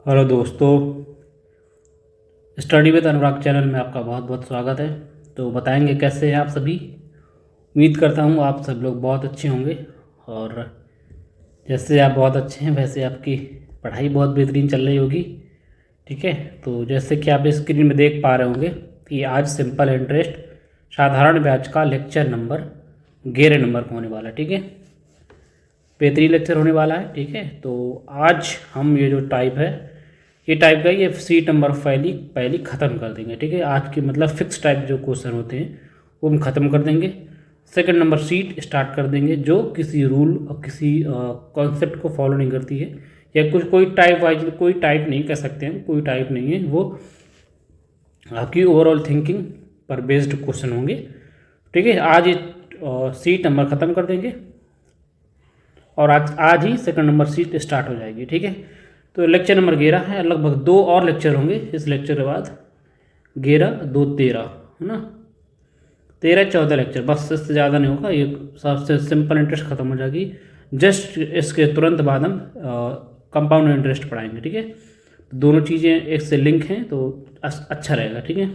Hello दोस्तों, study with Anurag channel में आपका बहुत बहुत स्वागत है। तो बताएंगे कैसे हैं आप सभी। उम्मीद करता हूँ आप सब लोग बहुत अच्छे होंगे और जैसे आप बहुत अच्छे हैं वैसे आपकी पढ़ाई बहुत बेहतरीन चल रही होगी। ठीक है, तो जैसे कि आप स्क्रीन में देख पा रहे होंगे कि आज सिंपल इंटरेस्ट साधारण ब्याज का लेक्चर नंबर 11 नंबर का होने वाला है। ठीक है, बेहतरीन लेक्चर होने वाला है। ठीक है, तो आज हम ये जो टाइप है ये टाइप का ये सीट नंबर पहली पहली ख़त्म कर देंगे। ठीक है, आज की मतलब फिक्स टाइप जो क्वेश्चन होते हैं वो हम ख़त्म कर देंगे। सेकंड नंबर सीट स्टार्ट कर देंगे जो किसी रूल और किसी कॉन्सेप्ट को फॉलो नहीं करती है, या कुछ कोई टाइप वाइज कोई टाइप नहीं कह सकते हैं, कोई टाइप नहीं है, वो आपकी ओवरऑल थिंकिंग पर बेस्ड क्वेश्चन होंगे। ठीक है, आज ये सीट नंबर ख़त्म कर देंगे और आज आज ही सेकंड नंबर सीट स्टार्ट हो जाएगी। ठीक है, तो लेक्चर नंबर 11 है, लगभग 2 और लेक्चर होंगे इस लेक्चर के बाद। 11 2 13 है ना, 13 14 लेक्चर, बस इससे ज़्यादा नहीं होगा। ये सबसे सिंपल इंटरेस्ट ख़त्म हो जाएगी। जस्ट इसके तुरंत बाद हम कंपाउंड इंटरेस्ट पढ़ाएंगे। ठीक है, दोनों चीज़ें एक से लिंक हैं तो अच्छा रहेगा। ठीक है,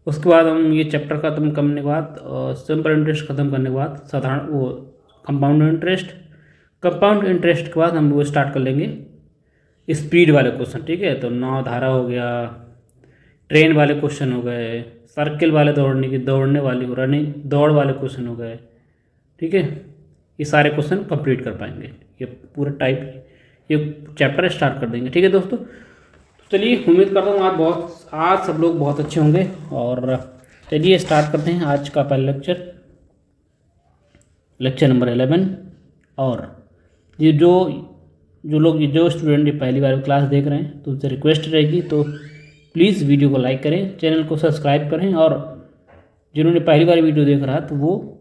उसके बाद हम ये चैप्टर ख़त्म करने के बाद सिंपल इंटरेस्ट ख़त्म करने के बाद साधारण वो कंपाउंड इंटरेस्ट, कंपाउंड इंटरेस्ट के बाद हम वो स्टार्ट कर लेंगे स्पीड वाले क्वेश्चन। ठीक है, तो नाव धारा हो गया, ट्रेन वाले क्वेश्चन हो गए, सर्किल वाले दौड़ने वाली रनिंग दौड़ वाले क्वेश्चन हो गए। ठीक है, ये सारे क्वेश्चन कंप्लीट कर पाएंगे। ये पूरा टाइप ये चैप्टर स्टार्ट कर देंगे। ठीक है दोस्तों, तो चलिए उम्मीद करता हूँ आज सब लोग बहुत अच्छे होंगे और चलिए स्टार्ट करते हैं आज का पहला लेक्चर, लेक्चर नंबर 11। और ये जो स्टूडेंट ये पहली बार क्लास देख रहे हैं तो उनसे रिक्वेस्ट रहेगी तो प्लीज़ वीडियो को लाइक करें, चैनल को सब्सक्राइब करें, और जिन्होंने पहली बार वीडियो देख रहा तो वो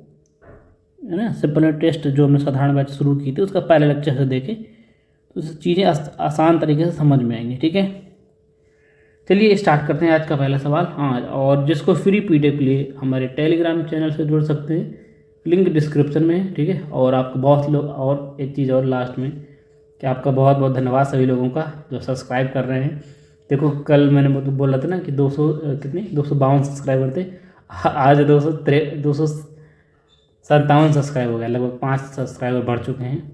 है ना सिंपल टेस्ट जो हमने साधारण बैच शुरू की थी उसका पहले लेक्चर से देखें तो चीज़ें आसान तरीके से समझ में आएंगी। ठीक है, चलिए स्टार्ट करते हैं आज का पहला सवाल। हाँ, और जिसको फ्री पीडीएफ के लिए हमारे टेलीग्राम चैनल से जुड़ सकते हैं, लिंक डिस्क्रिप्शन में है। ठीक है, और आपको बहुत लोग, और एक चीज़ और लास्ट में कि आपका बहुत बहुत धन्यवाद सभी लोगों का जो सब्सक्राइब कर रहे हैं। देखो कल मैंने बोला था ना कि 200 कितने 252 सब्सक्राइबर थे, आज 257 सब्सक्राइब हो गया, लगभग 5 सब्सक्राइबर बढ़ चुके हैं।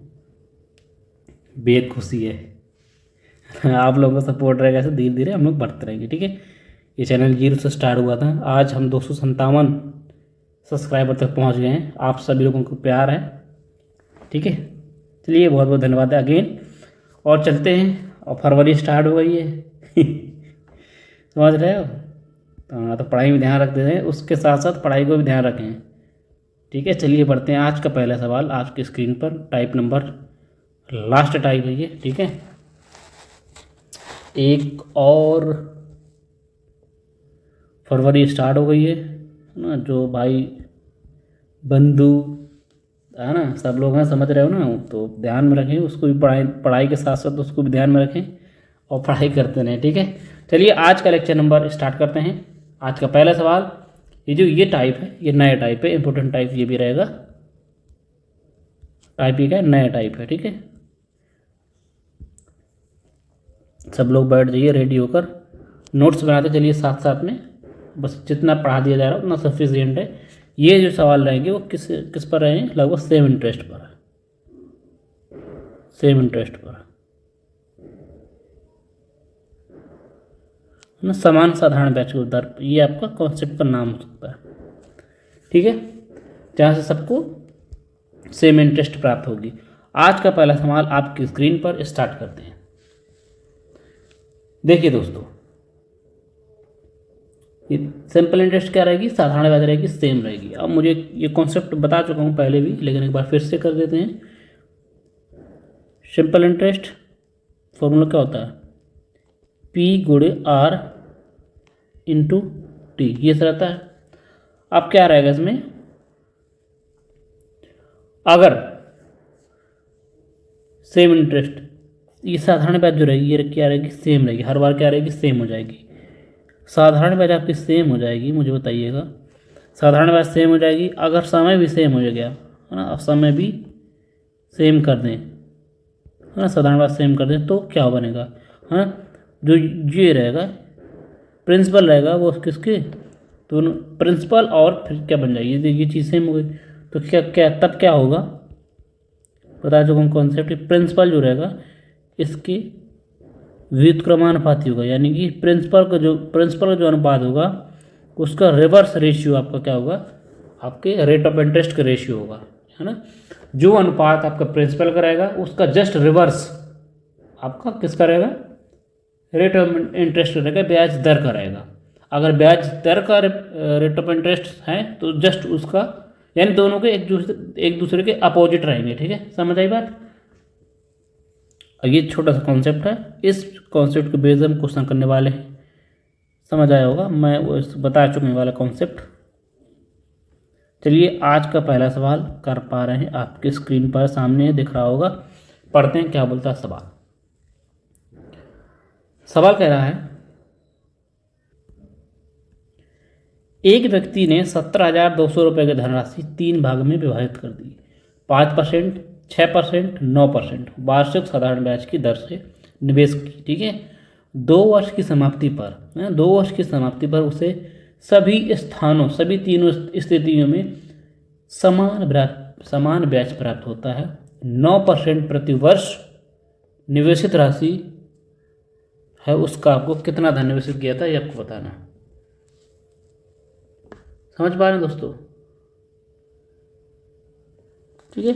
बेहद खुशी है। आप लोगों का सपोर्ट रहेगा, ऐसे धीरे धीरे हम लोग बढ़ते रहेंगे। ठीक है, ये चैनल 0 से स्टार्ट हुआ था, आज हम 257 सब्सक्राइबर तक पहुंच गए हैं। आप सभी लोगों को प्यार है। ठीक है, चलिए बहुत बहुत धन्यवाद है अगेन, और चलते हैं। और फरवरी स्टार्ट हो गई है। समझ रहे हो, तो पढ़ाई में ध्यान रखते हैं, उसके साथ साथ पढ़ाई को भी ध्यान रखें। ठीक है, चलिए बढ़ते हैं आज का पहला सवाल। आज की स्क्रीन पर टाइप नंबर लास्ट टाइप है ये। ठीक है, एक और फरवरी स्टार्ट हो गई है ना, जो भाई बंधु है ना, सब लोग हैं, समझ रहे हो ना, तो ध्यान में रखें उसको भी, पढ़ाई के साथ साथ उसको भी ध्यान में रखें और पढ़ाई करते रहें। ठीक है, चलिए आज का लेक्चर नंबर स्टार्ट करते हैं। आज का पहला सवाल, ये टाइप है, ये नया टाइप है, इंपॉर्टेंट टाइप ये भी रहेगा, टाइप ही का नया टाइप है। ठीक है, सब लोग बैठ जाइए रेडी होकर, नोट्स बनाते चलिए साथ साथ में, बस जितना पढ़ा दिया जा रहा है उतना सफिशियंट है। ये जो सवाल रहेंगे वो किस पर रहेंगे, लगभग सेम इंटरेस्ट पर, सेम इंटरेस्ट पर ना, समान साधारण ब्याज के दर, ये आपका कॉन्सेप्ट का नाम हो सकता है। ठीक है, जहाँ से सबको सेम इंटरेस्ट प्राप्त होगी। आज का पहला सवाल आपकी स्क्रीन पर स्टार्ट करते हैं। देखिए दोस्तों, ये सिंपल इंटरेस्ट क्या रहेगी, साधारण ब्याज रहेगी, सेम रहेगी। अब मुझे ये कॉन्सेप्ट बता चुका हूँ पहले भी, लेकिन एक बार फिर से कर देते हैं। सिंपल इंटरेस्ट फॉर्मूला क्या होता है, P/R × T, ये सर रहता है। अब क्या रहेगा इसमें, अगर सेम इंटरेस्ट, ये साधारण ब्याज जो रहेगी ये क्या रहेगी, सेम रहेगी, हर बार क्या रहेगी, सेम हो जाएगी। साधारण ब्याज आपकी सेम हो जाएगी, मुझे बताइएगा, साधारण ब्याज सेम हो जाएगी अगर समय भी सेम हो गया है ना, अब समय भी सेम कर दें है ना, साधारण ब्याज सेम कर दें तो क्या बनेगा, है ना, जो ये रहेगा प्रिंसिपल रहेगा वो किसके, तो प्रिंसिपल और फिर क्या बन जाएगी, ये चीज़ सेम हो गई। तो क्या क्या तब क्या होगा, बता चुका हूँ कॉन्सेप्ट, प्रिंसिपल जो रहेगा इसके व्युत्क्रमानुपाती होगा, यानी कि प्रिंसिपल का जो अनुपात होगा उसका रिवर्स रेशियो आपका क्या होगा, आपके रेट ऑफ इंटरेस्ट का रेशियो होगा, है ना। जो अनुपात आपका प्रिंसिपल का रहेगा उसका जस्ट रिवर्स आपका किसका रहेगा, रेट ऑफ इंटरेस्ट रहेगा, ब्याज दर का रहेगा। अगर ब्याज दर का रेट ऑफ इंटरेस्ट है तो जस्ट उसका, यानी दोनों के एक दूसरे के अपोजिट रहेंगे। ठीक है, समझ आई बात। ये छोटा सा कॉन्सेप्ट है, इस कॉन्सेप्ट के बेस हम क्वेश्चन करने वाले हैं, समझ आया होगा, मैं वो बता चुका हूँ वाला कॉन्सेप्ट। चलिए आज का पहला सवाल कर पा रहे हैं, आपके स्क्रीन पर सामने दिख रहा होगा, पढ़ते हैं क्या बोलता है सवाल। सवाल कह रहा है, एक व्यक्ति ने 17,200 रुपये की धनराशि 3 भाग में विभाजित कर दी। 5%, 6%, 9% वार्षिक साधारण ब्याज की दर से निवेश की। ठीक है, 2 वर्ष की समाप्ति पर, 2 वर्ष की समाप्ति पर उसे सभी स्थानों, सभी तीनों स्थितियों में समान ब्याज प्राप्त होता है। 9% प्रति वर्ष निवेशित राशि है, उसका आपको कितना धन निवेशित किया था ये आपको बताना। समझ पा रहे हैं दोस्तों। ठीक है,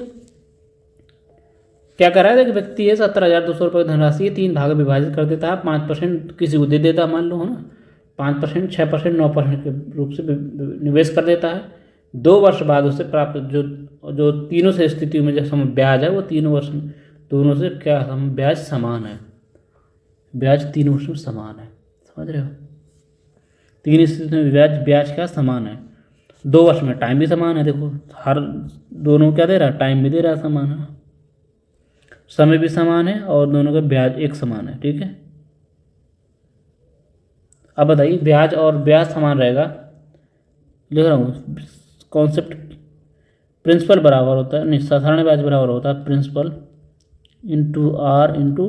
क्या कर रहा है, एक व्यक्ति है 17,200 रुपये की धनराशि 3 भाग में विभाजित कर देता है, 5% किसी को दे देता है, मान लो, है ना, 5%, 6%, 9% के रूप से निवेश कर देता है। 2 वर्ष बाद उसे प्राप्त जो तीनों से स्थितियों में जो ब्याज है वो तीनों वर्ष दोनों से क्या ब्याज समान है, ब्याज तीनों वर्ष में समान है। समझ रहे हो, तीन स्थिति में ब्याज क्या समान है। 2 वर्ष में टाइम भी समान है, देखो हर दोनों क्या दे रहा है, टाइम भी दे रहा है समान है, समय भी समान है और दोनों का ब्याज एक समान है। ठीक है, अब बताइए ब्याज और ब्याज समान रहेगा, लिख रहा हूँ कॉन्सेप्ट, प्रिंसिपल बराबर होता है, नहीं साधारण ब्याज बराबर होता है principal into R into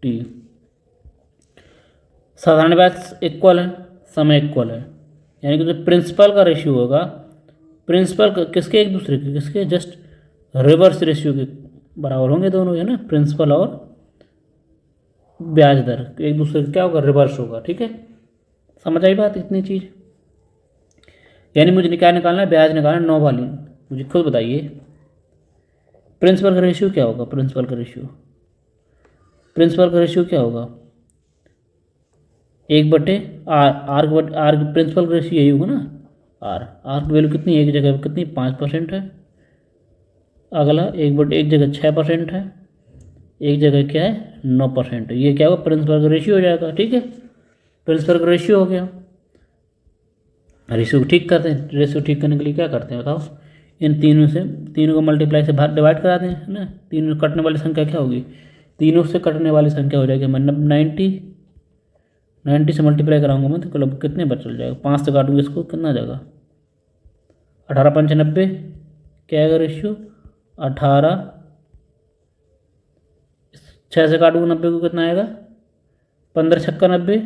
T. साधारण ब्याज इक्वल है, समय इक्वल है, यानी कि जो प्रिंसिपल का रेशियो होगा, प्रिंसिपल किसके एक दूसरे के, किसके जस्ट रिवर्स रेशियो के बराबर होंगे दोनों, है ना, प्रिंसिपल और ब्याज दर एक दूसरे का क्या होगा, रिवर्स होगा। ठीक है, समझ आई बात, इतनी चीज़। यानी मुझे क्या निकालना है, ब्याज निकालना है 9 वाली, मुझे खुद बताइए प्रिंसिपल का रेशियो क्या होगा, प्रिंसिपल का रेशियो क्या होगा, 1/आर, आर प्रिंसिपल का रेशियो यही होगा ना, आर की वैल्यू कितनी, एक जगह कितनी 5% है, अगला एक जगह 6% है, एक जगह क्या है 9% है, ये क्या होगा प्रिंसिपल का रेशियो हो जाएगा। ठीक है, प्रिंसिपल का रेशियो हो गया। रेशियो ठीक करते हैं, रेशियो ठीक करने के लिए क्या करते हैं बताओ, इन तीनों को मल्टीप्लाई से डिवाइड करा दें, है ना, तीनों कटने वाली संख्या क्या होगी, तीनों से कटने वाली संख्या हो जाएगी मतलब 90 से मल्टीप्लाई कराऊंगा मैं तो कितने पर चल जाएगा, 5 से काटूंगा इसको कितना जाएगा, 18 पंच 90, क्या आएगा रेशियो 18, 6 से काटूंगा 90 को कितना आएगा, 15 छक्का 90,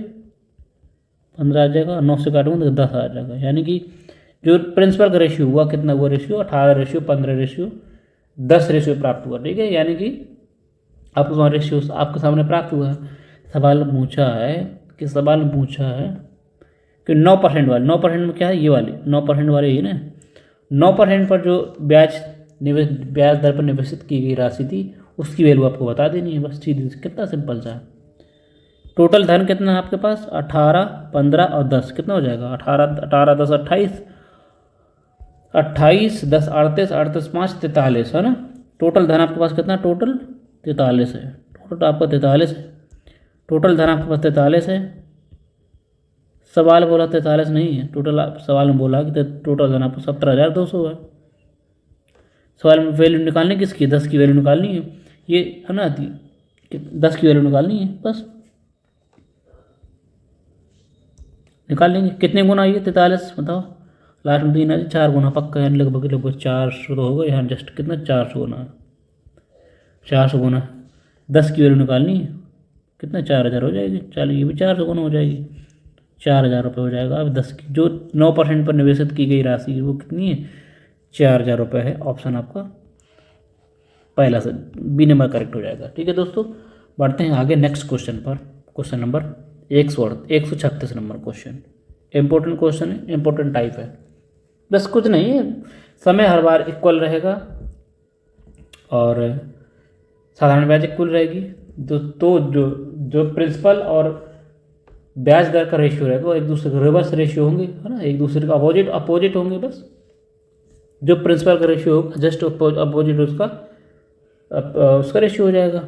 15 आ जाएगा, 9 से काटूंगा तो 10 आ जाएगा। यानी कि जो प्रिंसिपल का रेशियो हुआ कितना, वो रेशियो 18 रेशियो 15 रेशियो 10 रेशियो प्राप्त हुआ। ठीक है, यानी कि आपको रेशियो आपके सामने प्राप्त हुआ है। सवाल पूछा है कि 9% वाले, 9% में क्या है, ये वाली 9% वाले ही ना, 9% पर जो ब्याज दर पर निवेशित की गई राशि थी उसकी वैल्यू आपको बता देनी है, बस सीधी, कितना सिंपल सा है। टोटल धन कितना है आपके पास, 18, 15 और 10 कितना हो जाएगा, 18 10 28, 28 10 38, 38 5 43, है ना। टोटल धन आपके पास कितना, टोटल 43 है, टोटल आपका 43 है, टोटल धन आपके पास 43 है। सवाल बोला 43 नहीं है, टोटल सवाल में बोला कि टोटल धन आपको 17,200 है। सवाल में वैल्यू निकालनी किसकी, 10 की वैल्यू निकालनी है, ये है ना, 10 की वैल्यू निकालनी है, बस निकाल लेंगे। कितने गुना ये 43 बताओ, लास्ट में 3 है, 4 गुना पक्का, यानी लगभग 400 तो होगा यहाँ, जस्ट कितना 400 गुना, 400 गुना 10 की वैल्यू निकालनी है, कितना 4000 हो जाएगी। चलिए ये भी 4 से गुना हो जाएगी, 4000 रुपये हो जाएगा। अब 10 की जो 9% पर निवेशित की गई राशि वो कितनी है, 4000 रुपये है। ऑप्शन आपका पहला से बी नंबर करेक्ट हो जाएगा। ठीक है दोस्तों, बढ़ते हैं आगे नेक्स्ट क्वेश्चन पर। Question number 136 number question, important question है, इंपॉर्टेंट टाइप है। बस कुछ नहीं है, समय हर बार इक्वल रहेगा और साधारण ब्याज इक्वल रहेगी। तो जो प्रिंसिपल और ब्याज दर का रेशियो रहेगा वो एक दूसरे के रिवर्स रेशियो होंगे, है ना, एक दूसरे का अपोजिट होंगे। बस जो प्रिंसिपल का रेशियो होगा जस्ट अपोजिट उसका रेशियो हो जाएगा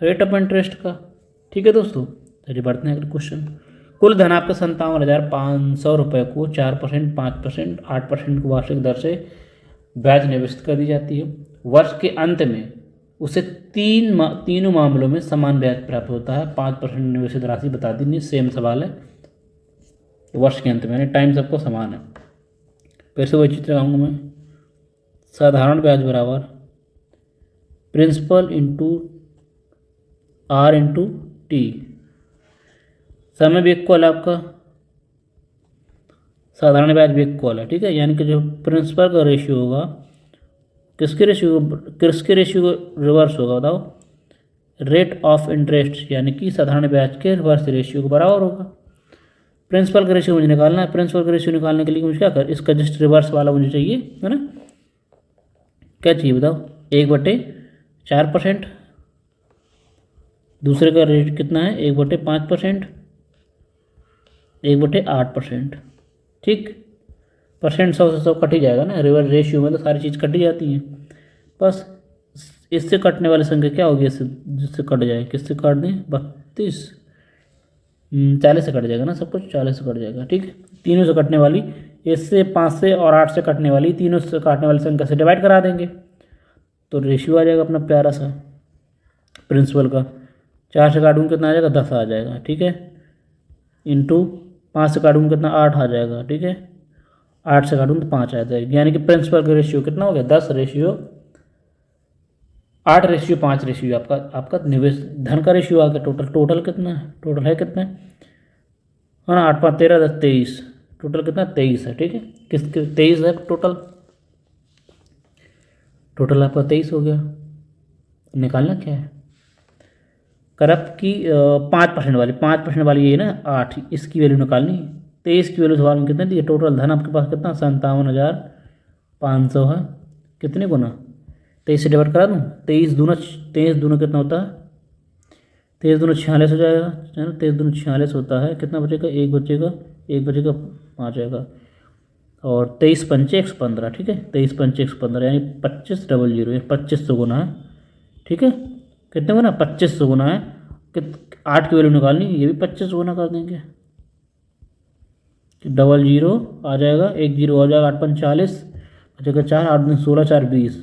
रेट ऑफ इंटरेस्ट का। ठीक है दोस्तों, चलिए बढ़ते हैं अगले क्वेश्चन। कुल धन आपका 57,500 रुपये को 4%, 5%, 8% की वार्षिक दर से ब्याज निवेशित कर दी जाती है। वर्ष के अंत में उसे तीनों मामलों में समान ब्याज प्राप्त होता है। 5% निवेशित राशि बता दी, नहीं सेम सवाल है। वर्ष के अंत में यानी टाइम सबको समान है। फिर से वही चित्र लगाऊंगा मैं, साधारण ब्याज बराबर principal into R into T. समय भी इक्वल है आपका, साधारण ब्याज भी इक्वल है। ठीक है, यानी कि जो प्रिंसिपल का रेशियो होगा किसके रेशियो रिवर्स होगा बताओ, रेट ऑफ इंटरेस्ट यानी कि साधारण ब्याज के रिवर्स रेशियो के बराबर होगा। प्रिंसिपल का रेशियो मुझे निकालना है, प्रिंसिपल का रेशियो निकालने के लिए मुझे क्या कर, इसका जस्ट रिवर्स वाला मुझे चाहिए, है ना। क्या चाहिए बताओ, 1/4%, दूसरे का रेट कितना है 1/5%, 1/8%। ठीक, परसेंट 100 से 100 कट ही जाएगा ना, रिवर्स रेशियो में तो सारी चीज़ कट ही जाती हैं। बस इससे कटने वाली संख्या क्या होगी, इससे जिससे कट जाए, किससे काट दें, 32, 40 से कट जाएगा ना, सब कुछ 40 से कट जाएगा। ठीक है, तीनों से कटने वाली, इससे 5 से और 8 से कटने वाली, तीनों से काटने वाली संख्या से डिवाइड करा देंगे तो रेशियो आ जाएगा अपना प्यारा सा प्रिंसिपल का। 4 से काटूंगा कितना आ जाएगा, 10 आ जाएगा। ठीक है, इंटू 5 से काटूंगा कितना, 8 आ जाएगा। ठीक है, 8 से काटूंगा तो 5 आ जाएगा, यानी कि प्रिंसिपल का रेशियो कितना हो गया, 8 रेशियो 5 रेशियो आपका निवेश धन का रेशियो आ गया। टोटल कितना है, टोटल है कितना है ना, 8 5 13 10 23, टोटल कितना 23 है। ठीक है, किसके 23 है टोटल आपका 23 हो गया। निकालना क्या है, करप्ट की 5% वाली ये ना 8, इसकी वैल्यू निकालनी। 23 की वैल्यू सवाल में कितने दी है, टोटल धन आपके पास कितना 57,500 है। कितने गुना, 23 से डिवाइड करा दूँ, 23 दूना कितना होता है, 23 दूना 46 हो जाएगा, है ना, 23 दूना 46 होता है। कितना बचेगा, 1 बचेगा 5 आएगा, और 23 पंचे 115। ठीक है, 23 पंचे 115 यानी 2500, 2500 गुना है। ठीक है, कितने गुना, 2500 गुना है। 8 की वैल्यू निकालनी, ये भी 25 गुना कर देंगे, 00 आ जाएगा, 1 0 हो जाएगा, 8 5 40 बचेगा 4, 8 दिन 16, 4 20।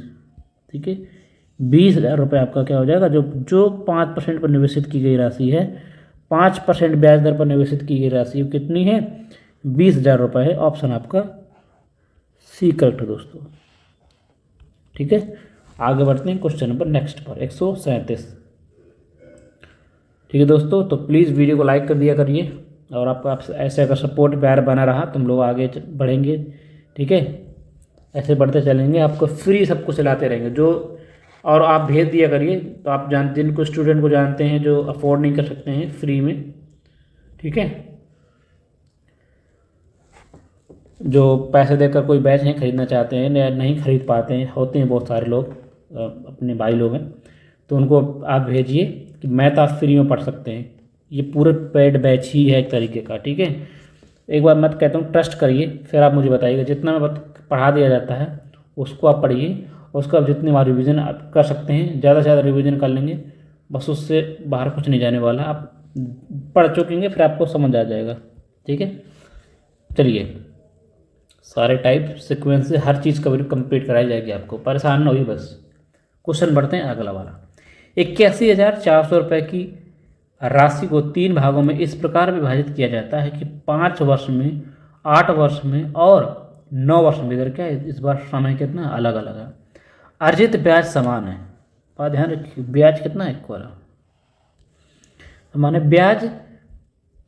ठीक है, 20,000 रुपये आपका क्या हो जाएगा, जो 5% पर निवेशित की गई राशि है, 5% ब्याज दर पर निवेशित की गई राशि कितनी है, 20,000 रुपये है। ऑप्शन आपका सी करेक्ट है दोस्तों। ठीक है, आगे बढ़ते हैं क्वेश्चन नंबर नेक्स्ट पर 137। ठीक है दोस्तों, तो प्लीज़ वीडियो को लाइक कर दिया करिए, और आपका ऐसे अगर सपोर्ट प्यार बना रहा तुम लोग आगे बढ़ेंगे। ठीक है, ऐसे बढ़ते चलेंगे, आपको फ्री सब कुछ चलाते रहेंगे जो, और आप भेज दिया करिए। तो आप जिनको स्टूडेंट को जानते हैं जो अफोर्ड नहीं कर सकते हैं फ्री में, ठीक है, जो पैसे देकर कोई बैच नहीं खरीदना चाहते हैं या नहीं खरीद पाते हैं, होते हैं बहुत सारे लोग अपने भाई लोग हैं, तो उनको आप भेजिए कि मैथ आप फ्री में पढ़ सकते हैं। ये पूरे पेड बैच ही है एक तरीके का। ठीक है, एक बार मैं कहता हूँ ट्रस्ट करिए, फिर आप मुझे बताइएगा। जितना मैं पढ़ा दिया जाता है उसको आप पढ़िए, उसको आप जितनी बार रिवीजन आप कर सकते हैं, ज़्यादा से ज़्यादा रिवीजन कर लेंगे, बस उससे बाहर कुछ नहीं जाने वाला। आप पढ़ चुकेंगे फिर आपको समझ आ जाएगा। ठीक है, चलिए, सारे टाइप सीक्वेंस से हर चीज़ कवर कंप्लीट कराई जाएगी, आपको परेशान ना होइए बस। क्वेश्चन बढ़ते हैं अगला वाला। 81,400 रुपये की राशि को 3 भागों में इस प्रकार विभाजित किया जाता है कि 5 वर्ष में, 8 वर्ष में और 9 वर्ष में, इधर क्या है, इस बार समय कितना अलग अलग है। अर्जित ब्याज समान है, बात ध्यान रखिए, ब्याज कितना है इक्वल है, तो माने ब्याज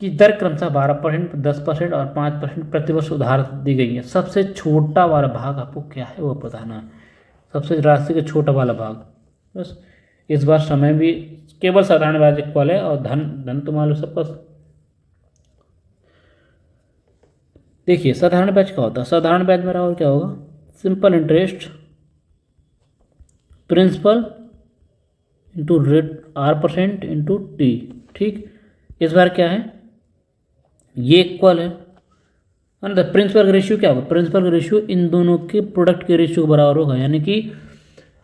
की दर क्रमशः 12%, 10% और 5% प्रतिवर्ष उधार दी गई है। सबसे छोटा वाला भाग आपको क्या है वो बताना है, सबसे राशि का छोटा वाला भाग। बस इस बार समय भी केवल साधारण ब्याज इक्वल है, और धन तो मान लो सबका। देखिए साधारण ब्याज क्या होता है, साधारण ब्याज मेरा और क्या होगा, simple interest principal into rate R% into T। ठीक, इस बार क्या है, ये इक्वल है ना। तो प्रिंसिपल का रेशियो क्या होगा, प्रिंसिपल का रेशियो इन दोनों के प्रोडक्ट के रेशियो के बराबर होगा। यानी कि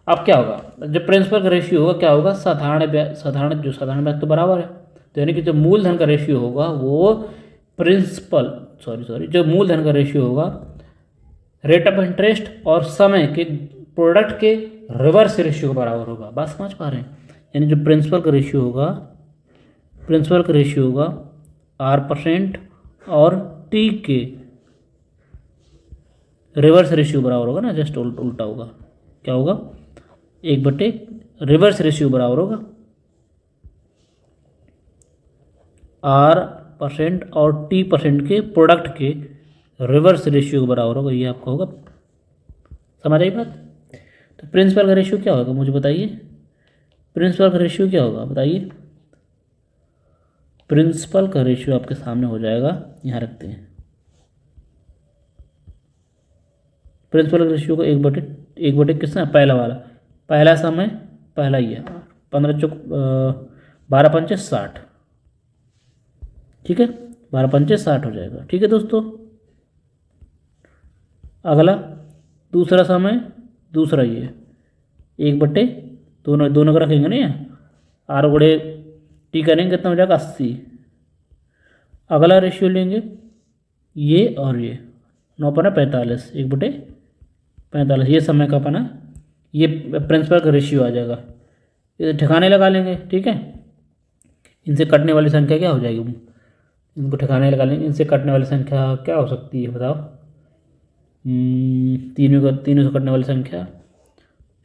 अब क्या होगा, जो प्रिंसिपल का रेशियो होगा क्या होगा, साधारण ब्याज तो बराबर है, तो यानी कि जो मूलधन का रेशियो होगा वो जो मूलधन का रेशियो होगा रेट ऑफ इंटरेस्ट और समय के प्रोडक्ट के रिवर्स रेशियो के बराबर होगा। बात समझ पा रहे हैं, यानी जो प्रिंसिपल का रेशियो होगा R% और T के रिवर्स रेशियो बराबर होगा ना, जस्ट उल्टा होगा, क्या होगा, 1/, रिवर्स रेशियो बराबर होगा R% और T% के प्रोडक्ट के रिवर्स रेशियो के बराबर होगा, ये आपका होगा। समझ आई बात। तो प्रिंसिपल का रेशियो क्या होगा मुझे बताइए, प्रिंसिपल का रेशियो क्या होगा बताइए। प्रिंसिपल का रेशियो आपके सामने हो जाएगा, यहाँ रखते हैं। प्रिंसिपल का रेशियो को 1/, कितना, पहला वाला, पहला समय पहला ही है, 15 चौक 12 पंचे 60, ठीक है, 12 पंचे 60 हो जाएगा। ठीक है दोस्तों, अगला दूसरा समय, दूसरा ये 1/, दोनों का रखेंगे नहीं, R/T करेंगे कितना हो जाएगा 80। अगला रेशियो लेंगे ये और ये, 9/45, 1/45, ये समय का अपना, ये प्रिंसिपल का रेशियो आ जाएगा। ये ठिकाने लगा लेंगे, ठीक है, इनसे कटने वाली संख्या क्या हो जाएगी, इनको ठिकाने लगा लेंगे, इनसे कटने वाली संख्या क्या हो सकती है बताओ, तीनों से कटने वाली संख्या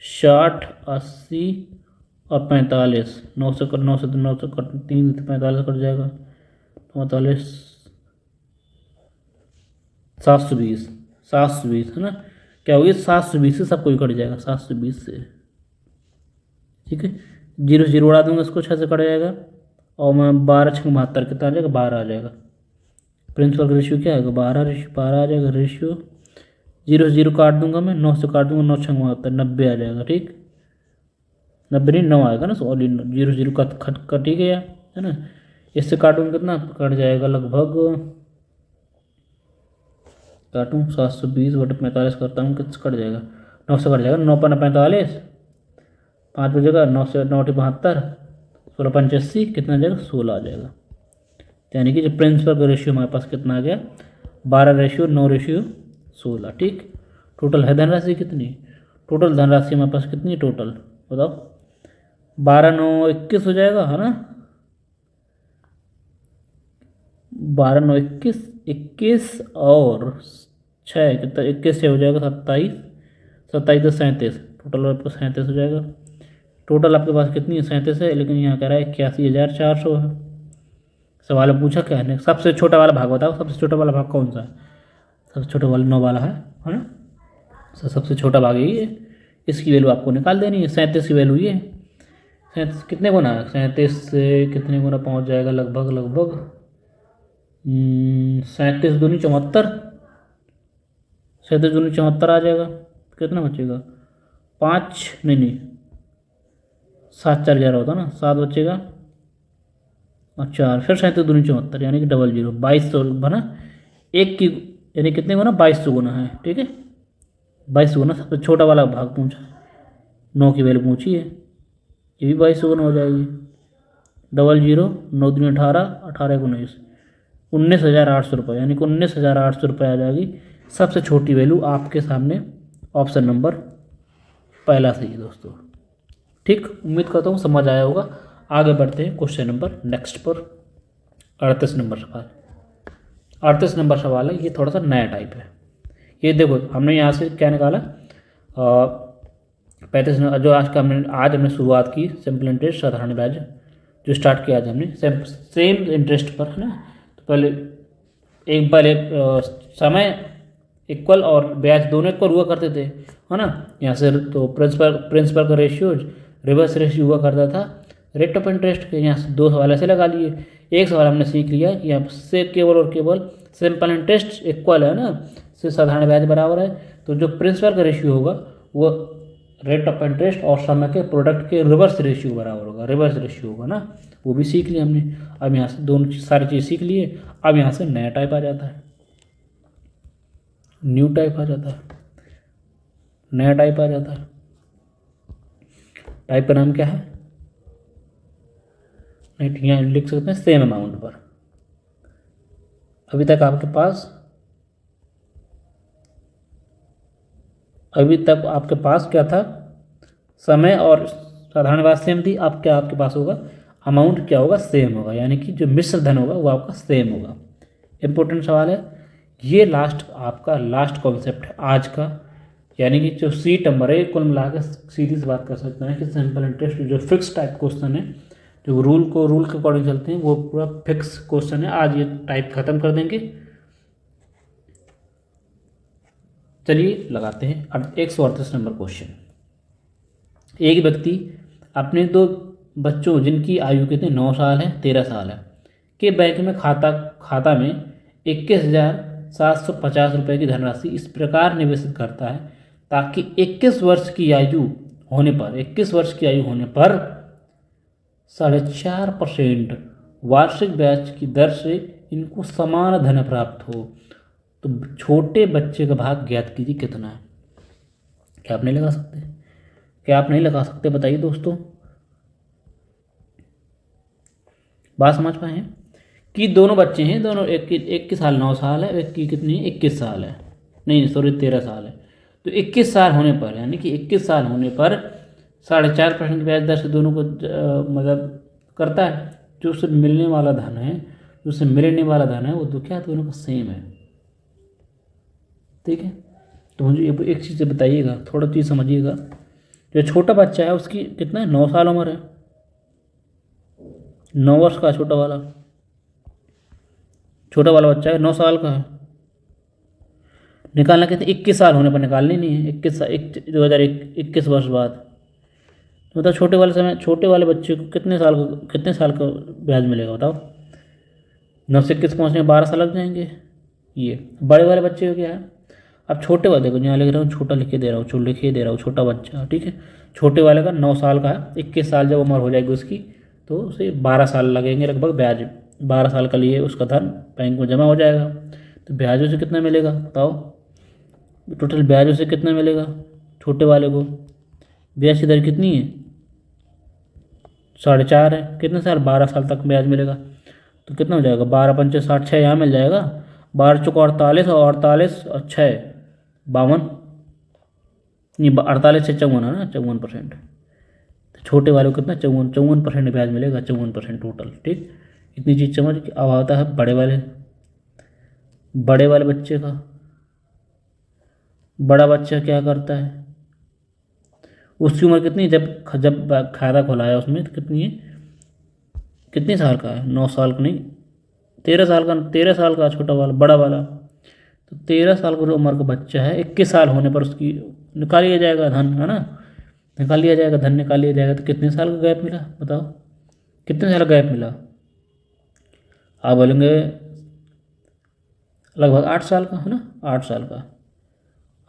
60, 80 और 45, 9 से 3 से 45 कट जाएगा, 45, 720 है ना, क्या होगी 720 से सब कोई कट जाएगा, 720 से, ठीक है, 0 0 उड़ा दूंगा, इसको 6 से कट जाएगा, और मैं 12 6 72 कितना आ जाएगा, 12 आ जाएगा। प्रिंसिपल का रेशियो क्या आएगा, 12 आ जाएगा रेशियो, 0 से 0 काट दूंगा मैं, 9 से काट दूंगा, 9 6 72, 90 आ जाएगा। ठीक, 90 नहीं 9 आएगा ना, सॉरी 0 0 कट ही गया है ना, इससे काटूंगा कितना कट जाएगा, लगभग काटूँ 720/45 करता हूँ, कितना कट जाएगा, 9 से कट जाएगा, 9×45, 5 बजेगा, 9 से 9 72, 16×85 कितना आ जाएगा, 16 आ जाएगा। यानी कि जो प्रिंसिपल का रेशियो हमारे पास कितना आ गया, 12:9:16। ठीक, टोटल है धनराशि कितनी, टोटल धनराशि हमारे पास कितनी टोटल बताओ, 12/9=21 हो जाएगा है ना, 12/9=21 और 6 कितना, 21 से हो जाएगा 27, 27 10 37, टोटल आपको 37 हो जाएगा। टोटल आपके पास कितनी है, 37 है, लेकिन यहाँ कह रहा है 81,400 है। सवाल में पूछा क्या है, सबसे छोटा वाला भाग बताओ, सबसे छोटा वाला भाग कौन सा है, सबसे छोटा वाला 9 वाला है ना, सबसे छोटा भाग यही है, इसकी वैल्यू आपको निकाल देनी है। 37 की वैल्यू ये है, 37 कितने गुना है, 37 से कितने गुना पहुँच जाएगा, लगभग 37 दूनी 74, 37 दूनी 74 आ जाएगा, कितना बचेगा 5 नहीं 7 4 11 होता ना, 7 बचेगा और 4, फिर 37 दूनी 74, यानी कि 00, 2200 बना, एक की यानी कितने गुना, 2200 गुना है। ठीक है, 2200 गुना, सबसे छोटा वाला भाग पूछा, 9 की वैल्यू पूछी है, ये भी 2200 गुना हो जाएगी, 00, 9 दूनी 18, 18 19, 19,800 रुपये, यानी कि 19,800 रुपये आ जाएगी सबसे छोटी वैल्यू आपके सामने, ऑप्शन नंबर पहला सही है दोस्तों। ठीक, उम्मीद करता हूँ समझ आया होगा। आगे बढ़ते हैं क्वेश्चन नंबर नेक्स्ट पर, 38 नंबर सवाल। 38 नंबर सवाल है, ये थोड़ा सा नया टाइप है। ये देखो हमने यहाँ से क्या निकाला, 35 जो आज हमने शुरुआत की सिंपल इंटरेस्ट साधारण ब्याज जो स्टार्ट किया आज हमने सेम इंटरेस्ट पर, है ना। तो पहले समय इक्वल और ब्याज दोनों इक्वल हुआ करते थे, है ना। यहाँ से तो प्रिंसिपल का रेशियो रिवर्स रेशियो हुआ करता था रेट ऑफ इंटरेस्ट के। यहाँ से 2 सवाल ऐसे लगा लिए। एक सवाल हमने सीख लिया कि यहाँ से केवल और केवल सिंपल इंटरेस्ट इक्वल है ना, से साधारण ब्याज बराबर है। तो जो प्रिंसिपल का रेशियो होगा वो रेट ऑफ इंटरेस्ट और समय के प्रोडक्ट के रिवर्स रेशियो बराबर होगा, रिवर्स रेशियो होगा ना। वो भी सीख लिया हमने। अब यहाँ से दोनों सारी चीज़ सीख लिए। अब यहाँ से नया टाइप आ जाता है, न्यू टाइप आ जाता है, नया टाइप आ जाता है। टाइप का नाम क्या है? नहीं, यहाँ लिख सकते हैं सेम अमाउंट पर। अभी तक आपके पास क्या था? समय और साधारण ब्याज सेम थी। अब क्या आपके पास होगा? अमाउंट क्या होगा? सेम होगा, यानी कि जो मिश्र धन होगा वो आपका सेम होगा। इंपॉर्टेंट सवाल है ये। आपका लास्ट कॉन्सेप्ट है आज का, यानी कि जो सीट नंबर है कुल मिला के सीधी सी बात कर सकते हैं कि सिंपल इंटरेस्ट जो फिक्स टाइप क्वेश्चन है, जो रूल के अकॉर्डिंग चलते हैं, वो पूरा फिक्स क्वेश्चन है। आज ये टाइप खत्म कर देंगे। चलिए लगाते हैं 138 नंबर क्वेश्चन। एक व्यक्ति अपने 2 बच्चों जिनकी आयु कितनी 9 साल है 13 साल है के बैंक में खाता में 21,750 रुपये की धनराशि इस प्रकार निवेशित करता है ताकि 21 वर्ष की आयु होने पर 4.5% वार्षिक ब्याज की दर से इनको समान धन प्राप्त हो। तो छोटे बच्चे का भाग ज्ञात कीजिए कितना है। क्या आप नहीं लगा सकते? बताइए दोस्तों, बात समझ पाए हैं कि दोनों बच्चे हैं, दोनों एक की साल 9 साल है, एक की कितनी 21 साल है, नहीं सॉरी 13 साल है। तो 21 साल होने पर, यानी कि 21 साल होने पर 4.5% की ब्याज दर से दोनों को मतलब करता है। जो उससे मिलने वाला धन है वो तो क्या दोनों का सेम है। ठीक है, तो मुझे एक चीज़ बताइएगा, थोड़ा चीज़ समझिएगा। जो छोटा बच्चा है उसकी कितना है? 9 साल उम्र है, 9 वर्ष का छोटा वाला बच्चा है, 9 साल का है। निकालना कहते 21 साल होने पर निकालनी नहीं है, 2021 वर्ष बाद। मतलब छोटे वाले बच्चे को कितने साल का ब्याज मिलेगा बताओ? 9 से 21 पहुँचने में 12 साल लग जाएंगे। ये बड़े वाले बच्चे को क्या है? अब छोटे वाले को यहाँ लिख रहा हूँ, लिख दे रहा हूँ छोटा बच्चा, ठीक है। छोटे वाले का 9 साल का है, 21 साल जब उम्र हो जाएगी उसकी तो उसे 12 साल लगेंगे लगभग ब्याज। 12 साल का लिए उसका धन बैंक में जमा हो जाएगा। तो ब्याजों से कितना मिलेगा बताओ? टोटल ब्याजों से कितना मिलेगा? छोटे वाले को ब्याज की दर कितनी है? 4.5 है। कितने साल? 12 साल तक ब्याज मिलेगा। तो कितना हो जाएगा? 12 पंचे 60, 6 यहाँ मिल जाएगा। 12 चौक 48 और 48 और 6 52, ये 48 से 54 है ना, 54%। तो छोटे वाले को कितना? 54% ब्याज मिलेगा, 54% टोटल। ठीक, इतनी चीज़ समझ। अब आता है बड़े वाले बच्चे का। बड़ा बच्चा क्या करता है? उसकी उम्र कितनी जब खाता खुलाया उसमें? तो कितनी साल का है? 9 साल का नहीं, 13 साल का छोटा वाला, बड़ा वाला। तो 13 साल का जो उम्र का बच्चा है, 21 साल होने पर उसकी निकाल लिया जाएगा धन, है ना। निकाल लिया जाएगा। तो कितने साल का गैप मिला बताओ? कितने साल का गैप मिला? आप बोलेंगे लगभग 8 साल का, है ना। 8 साल का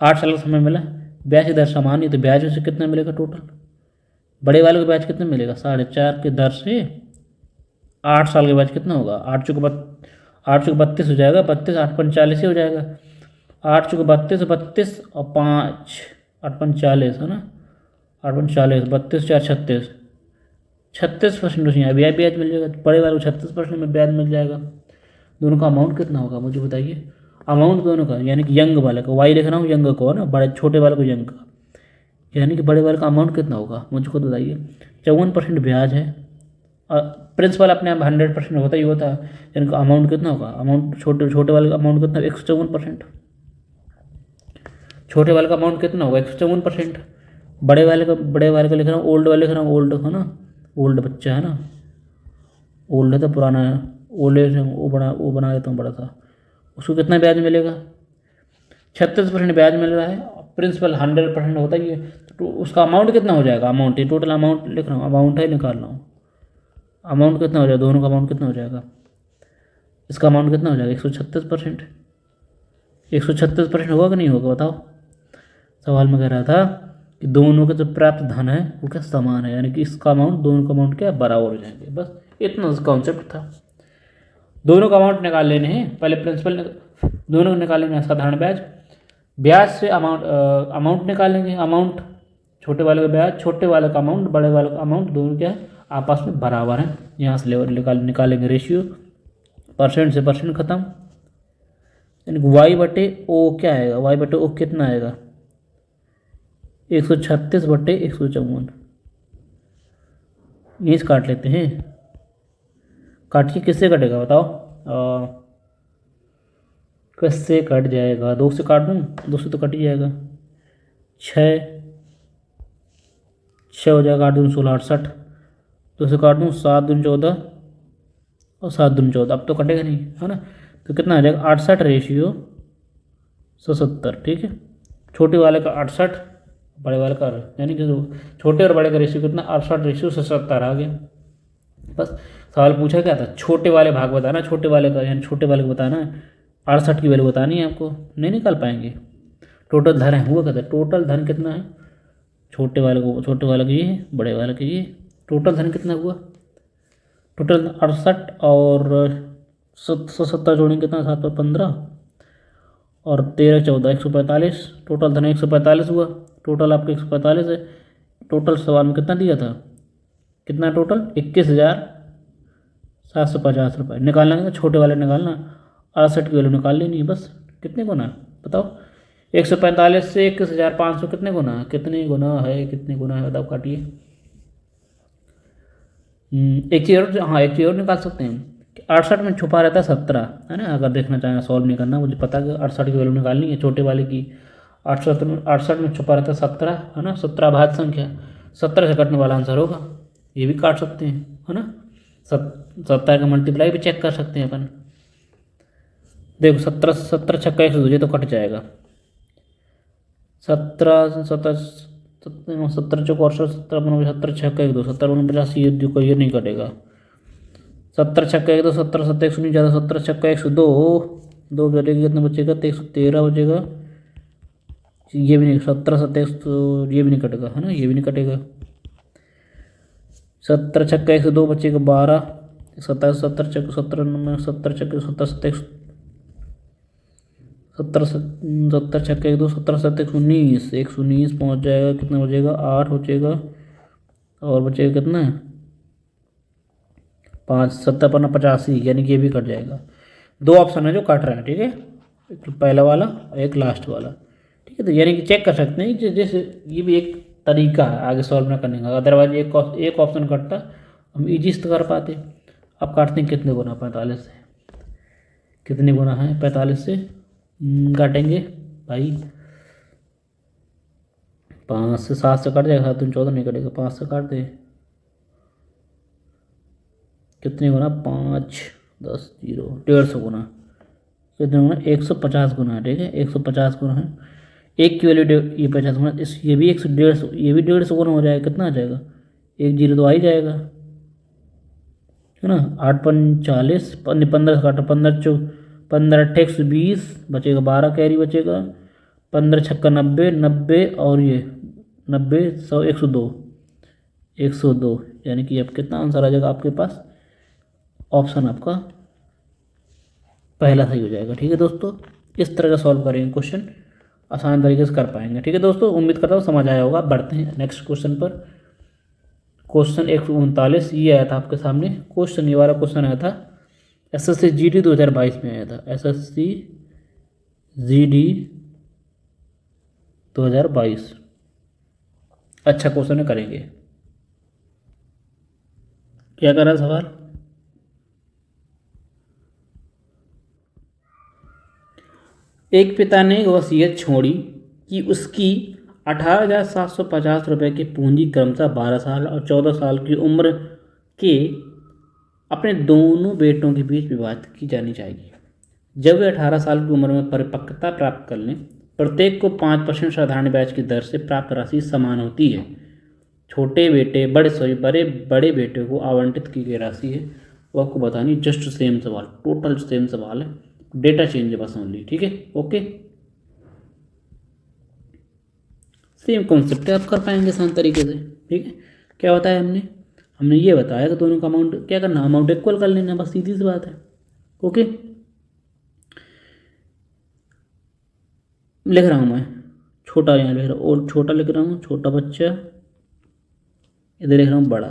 8 साल का समय मिला। ब्याज की दर समान है तो ब्याज से कितना मिलेगा टोटल? बड़े वाले को ब्याज कितना मिलेगा? 4.5 की दर से 8 साल के ब्याज कितना होगा? 8 चौक 32 हो जाएगा। 32 8 पंच 40 ही हो जाएगा। 8 चौक 32 और 5 8 पंच 40 है ना। 8 पंच 40, 32 4 36, 36% उसमें ब्याज मिल जाएगा। बड़े वाले को 36% में ब्याज मिल जाएगा। दोनों का अमाउंट कितना होगा मुझे बताइए? अमाउंट दोनों का, यानी कि यंग वाले का, वाई लिख रहा हूँ, यंग को है ना, छोटे वाले को यंग का, यानी कि बड़े वाले का अमाउंट कितना होगा मुझे खुद बताइए। 54% ब्याज है। प्रिंसिपल अपने आप 100% होता ही होता है, यानी कि अमाउंट कितना होगा? अमाउंट छोटे वाले का अमाउंट कितना? 154%। छोटे वाले का अमाउंट कितना होगा? 154%। बड़े वाले का लिख रहा हूँ, ओल्ड वाले लिख रहा हूँ, ओल्ड है ना, ओल्ड बच्चा है ना, ओल्ड है तो पुराना है, ओल्ड एज वो बना देता हूँ बड़ा सा। उसको कितना ब्याज मिलेगा? 36% ब्याज मिल रहा है। प्रिंसिपल 100% होता ही है, तो उसका अमाउंट कितना हो जाएगा? अमाउंट, ये टोटल अमाउंट लिख रहा हूँ, अमाउंट है निकाल रहा हूँ। अमाउंट कितना हो जाएगा? दोनों का अमाउंट कितना हो जाएगा? इसका अमाउंट कितना हो जाएगा? 136%। 136% होगा कि नहीं होगा बताओ? सवाल में कह रहा था कि दोनों के जो प्राप्त धन है वो क्या समान है, यानी कि इसका अमाउंट, दोनों का अमाउंट क्या बराबर हो जाएंगे। बस इतना कॉन्सेप्ट था। दोनों का अमाउंट निकाल लेने हैं, पहले प्रिंसिपल दोनों को निकालेंगे, साधारण ब्याज, ब्याज से अमाउंट निकालेंगे, अमाउंट, छोटे वाले का ब्याज, छोटे वाले का अमाउंट, बड़े वाले का अमाउंट, दोनों क्या है आपस में बराबर हैं। यहाँ से लेवल निकालेंगे रेशियो, परसेंट से परसेंट खत्म, यानी वाई बटे ओ क्या आएगा? वाई बटे ओ कितना आएगा? 136 बटे 154। यहीं से काट लेते हैं, काटिए, किससे कटेगा बताओ? किससे कट जाएगा? 2 से काट दूँ? 2 से तो कट ही जाएगा। 6 हो जाएगा, 8 दूनी 16, 68। 2 से काट दूँ, 7 दूनी 14 और 7 दूनी 14, अब तो कटेगा नहीं, है ना? तो कितना आ जाएगा? 68 रेशियो 170, ठीक है। छोटे वाले का 68, बड़े वाले का, यानी कि छोटे और बड़े का रेशियो कितना? 68 रेशियो 170 आ गया। बस सवाल पूछा क्या था? छोटे वाले भाग बताना, छोटे वाले का, यानी छोटे वाले को बताना है, 68 की वैल्यू बतानी है आपको, नहीं निकाल पाएंगे। टोटल धन है, हुआ कहता है टोटल धन कितना है? छोटे वाले का ये है, बड़े वाले का ये, टोटल धन कितना हुआ? टोटल 68 और 170 जोड़ेंगे कितना? 7 और 15 और 13 14 145, टोटल धन 145 हुआ। टोटल आपका 145 है। टोटल सवाल में कितना दिया था? कितना टोटल? 21,750 रुपये निकालना है। छोटे वाले निकालना, 68 की वैल्यू निकाल लेनी है बस। कितने गुना बताओ? 145 से 21,500 कितने गुना है? कितने गुना है? कितने गुना है बताओ, काटिए। एक चीज़ और, हाँ एक चीज़ और निकाल सकते हैं कि 68 में छुपा रहता है 17, है ना? अगर देखना चाहें, सॉल्व नहीं करना, मुझे पता है 68 की वैल्यू निकालनी है छोटे वाले की। 68 में छुपा रहता है 17, है ना? 17 भाज्य संख्या, 17 से कटने वाला आंसर होगा। ये भी काट सकते हैं, है ना? 17 का मल्टीप्लाई भी चेक कर सकते हैं अपन। देखो 17 छक्का 102, ये तो कट जाएगा। 17 चौक 17 बनोगे, 17 छक्का 102, 17 49, ये नहीं कटेगा। 17 छक्का 102, 17 7 100 नहीं ज़्यादा, 17 छक्का 102, 2 कटेगा, कितना बचेगा? 113 बचेगा। ये भी नहीं, 17 7 100, ये भी नहीं कटेगा, है ना? ये भी नहीं कटेगा। 17 छक्का 102 बचेगा 12, 17 17 छक्का 17 17 छक्का 17 7 17 छक्का 102, 17 7 119, 119 पहुँच जाएगा, कितना बचेगा? 8 बचेगा, और बचेगा कितना? 5 7 पन्ना 85, यानी कि ये भी कट जाएगा। 2 ऑप्शन है जो कट रहा है, ठीक है, एक पहला वाला और एक लास्ट वाला, ठीक है। तो यानी कि चेक कर सकते हैं, जैसे ये भी एक तरीका है आगे सॉल्व ना करने का। अदरवाइज एक ऑप्शन कटता, हम ईजी से कर पाते। अब काटते हैं कितने गुना? 45 से। कितने गुना है 45 से? काटेंगे भाई, 5 से 7 से कट जाएगा, 7 14 नहीं कटेगा, 5 से काट दे। कितने गुना? 5 10 0 150 गुना। कितने गुना? 150 गुना, ठीक है, 150 गुना है। एक की वैल्यू ये 50 गुना, ये भी 150, ये भी 150 गुना हो जाएगा। कितना आ जाएगा? 1 0 तो आ ही जाएगा, है ना? 8 5 40, 15 से काटो, 15 चौ 15 8 120 बचेगा, 12 कैरी बचेगा, 15 छक्का 90 90 और ये 90 100 102 102, यानी कि अब कितना आंसर आ जाएगा आपके पास? ऑप्शन आपका पहला सही हो जाएगा, ठीक है दोस्तों। इस तरह का सॉल्व करेंगे क्वेश्चन, आसान तरीके से कर पाएंगे, ठीक है दोस्तों। उम्मीद करता हूँ समझ आया होगा। बढ़ते हैं नेक्स्ट क्वेश्चन पर। क्वेश्चन 139 ये आया था आपके सामने क्वेश्चन, ये वाला क्वेश्चन आया था SSC GD 2022 में आया था। SSC GD 2022 अच्छा क्वेश्चन है, करेंगे। क्या कर रहा है सवाल? एक पिता ने वसीयत छोड़ी कि उसकी 18,750 रुपये की पूंजी क्रमशः 12 साल और 14 साल की उम्र के अपने दोनों बेटों के बीच विभाजित की जानी चाहिए। जब वे 18 साल की उम्र में परिपक्वता प्राप्त कर लें, प्रत्येक को 5% साधारण ब्याज की दर से प्राप्त राशि समान होती है। छोटे बेटे बड़े बेटे को आवंटित की गई राशि है वो आपको बतानी। जस्ट सेम सवाल, टोटल सेम सवाल है, डेटा चेंज है बस ओनली। ठीक है, ओके, सेम कॉन्सेप्ट है, आप कर पाएंगे आसान तरीके से। ठीक है, क्या बताया हमने ये बताया कि दोनों का अमाउंट क्या करना, अमाउंट इक्वल कर लेना, बस सीधी सी बात है। ओके, लिख रहा हूँ मैं, छोटा यहाँ लिख रहा हूँ और छोटा लिख रहा हूँ, छोटा बच्चा, इधर लिख रहा हूँ बड़ा।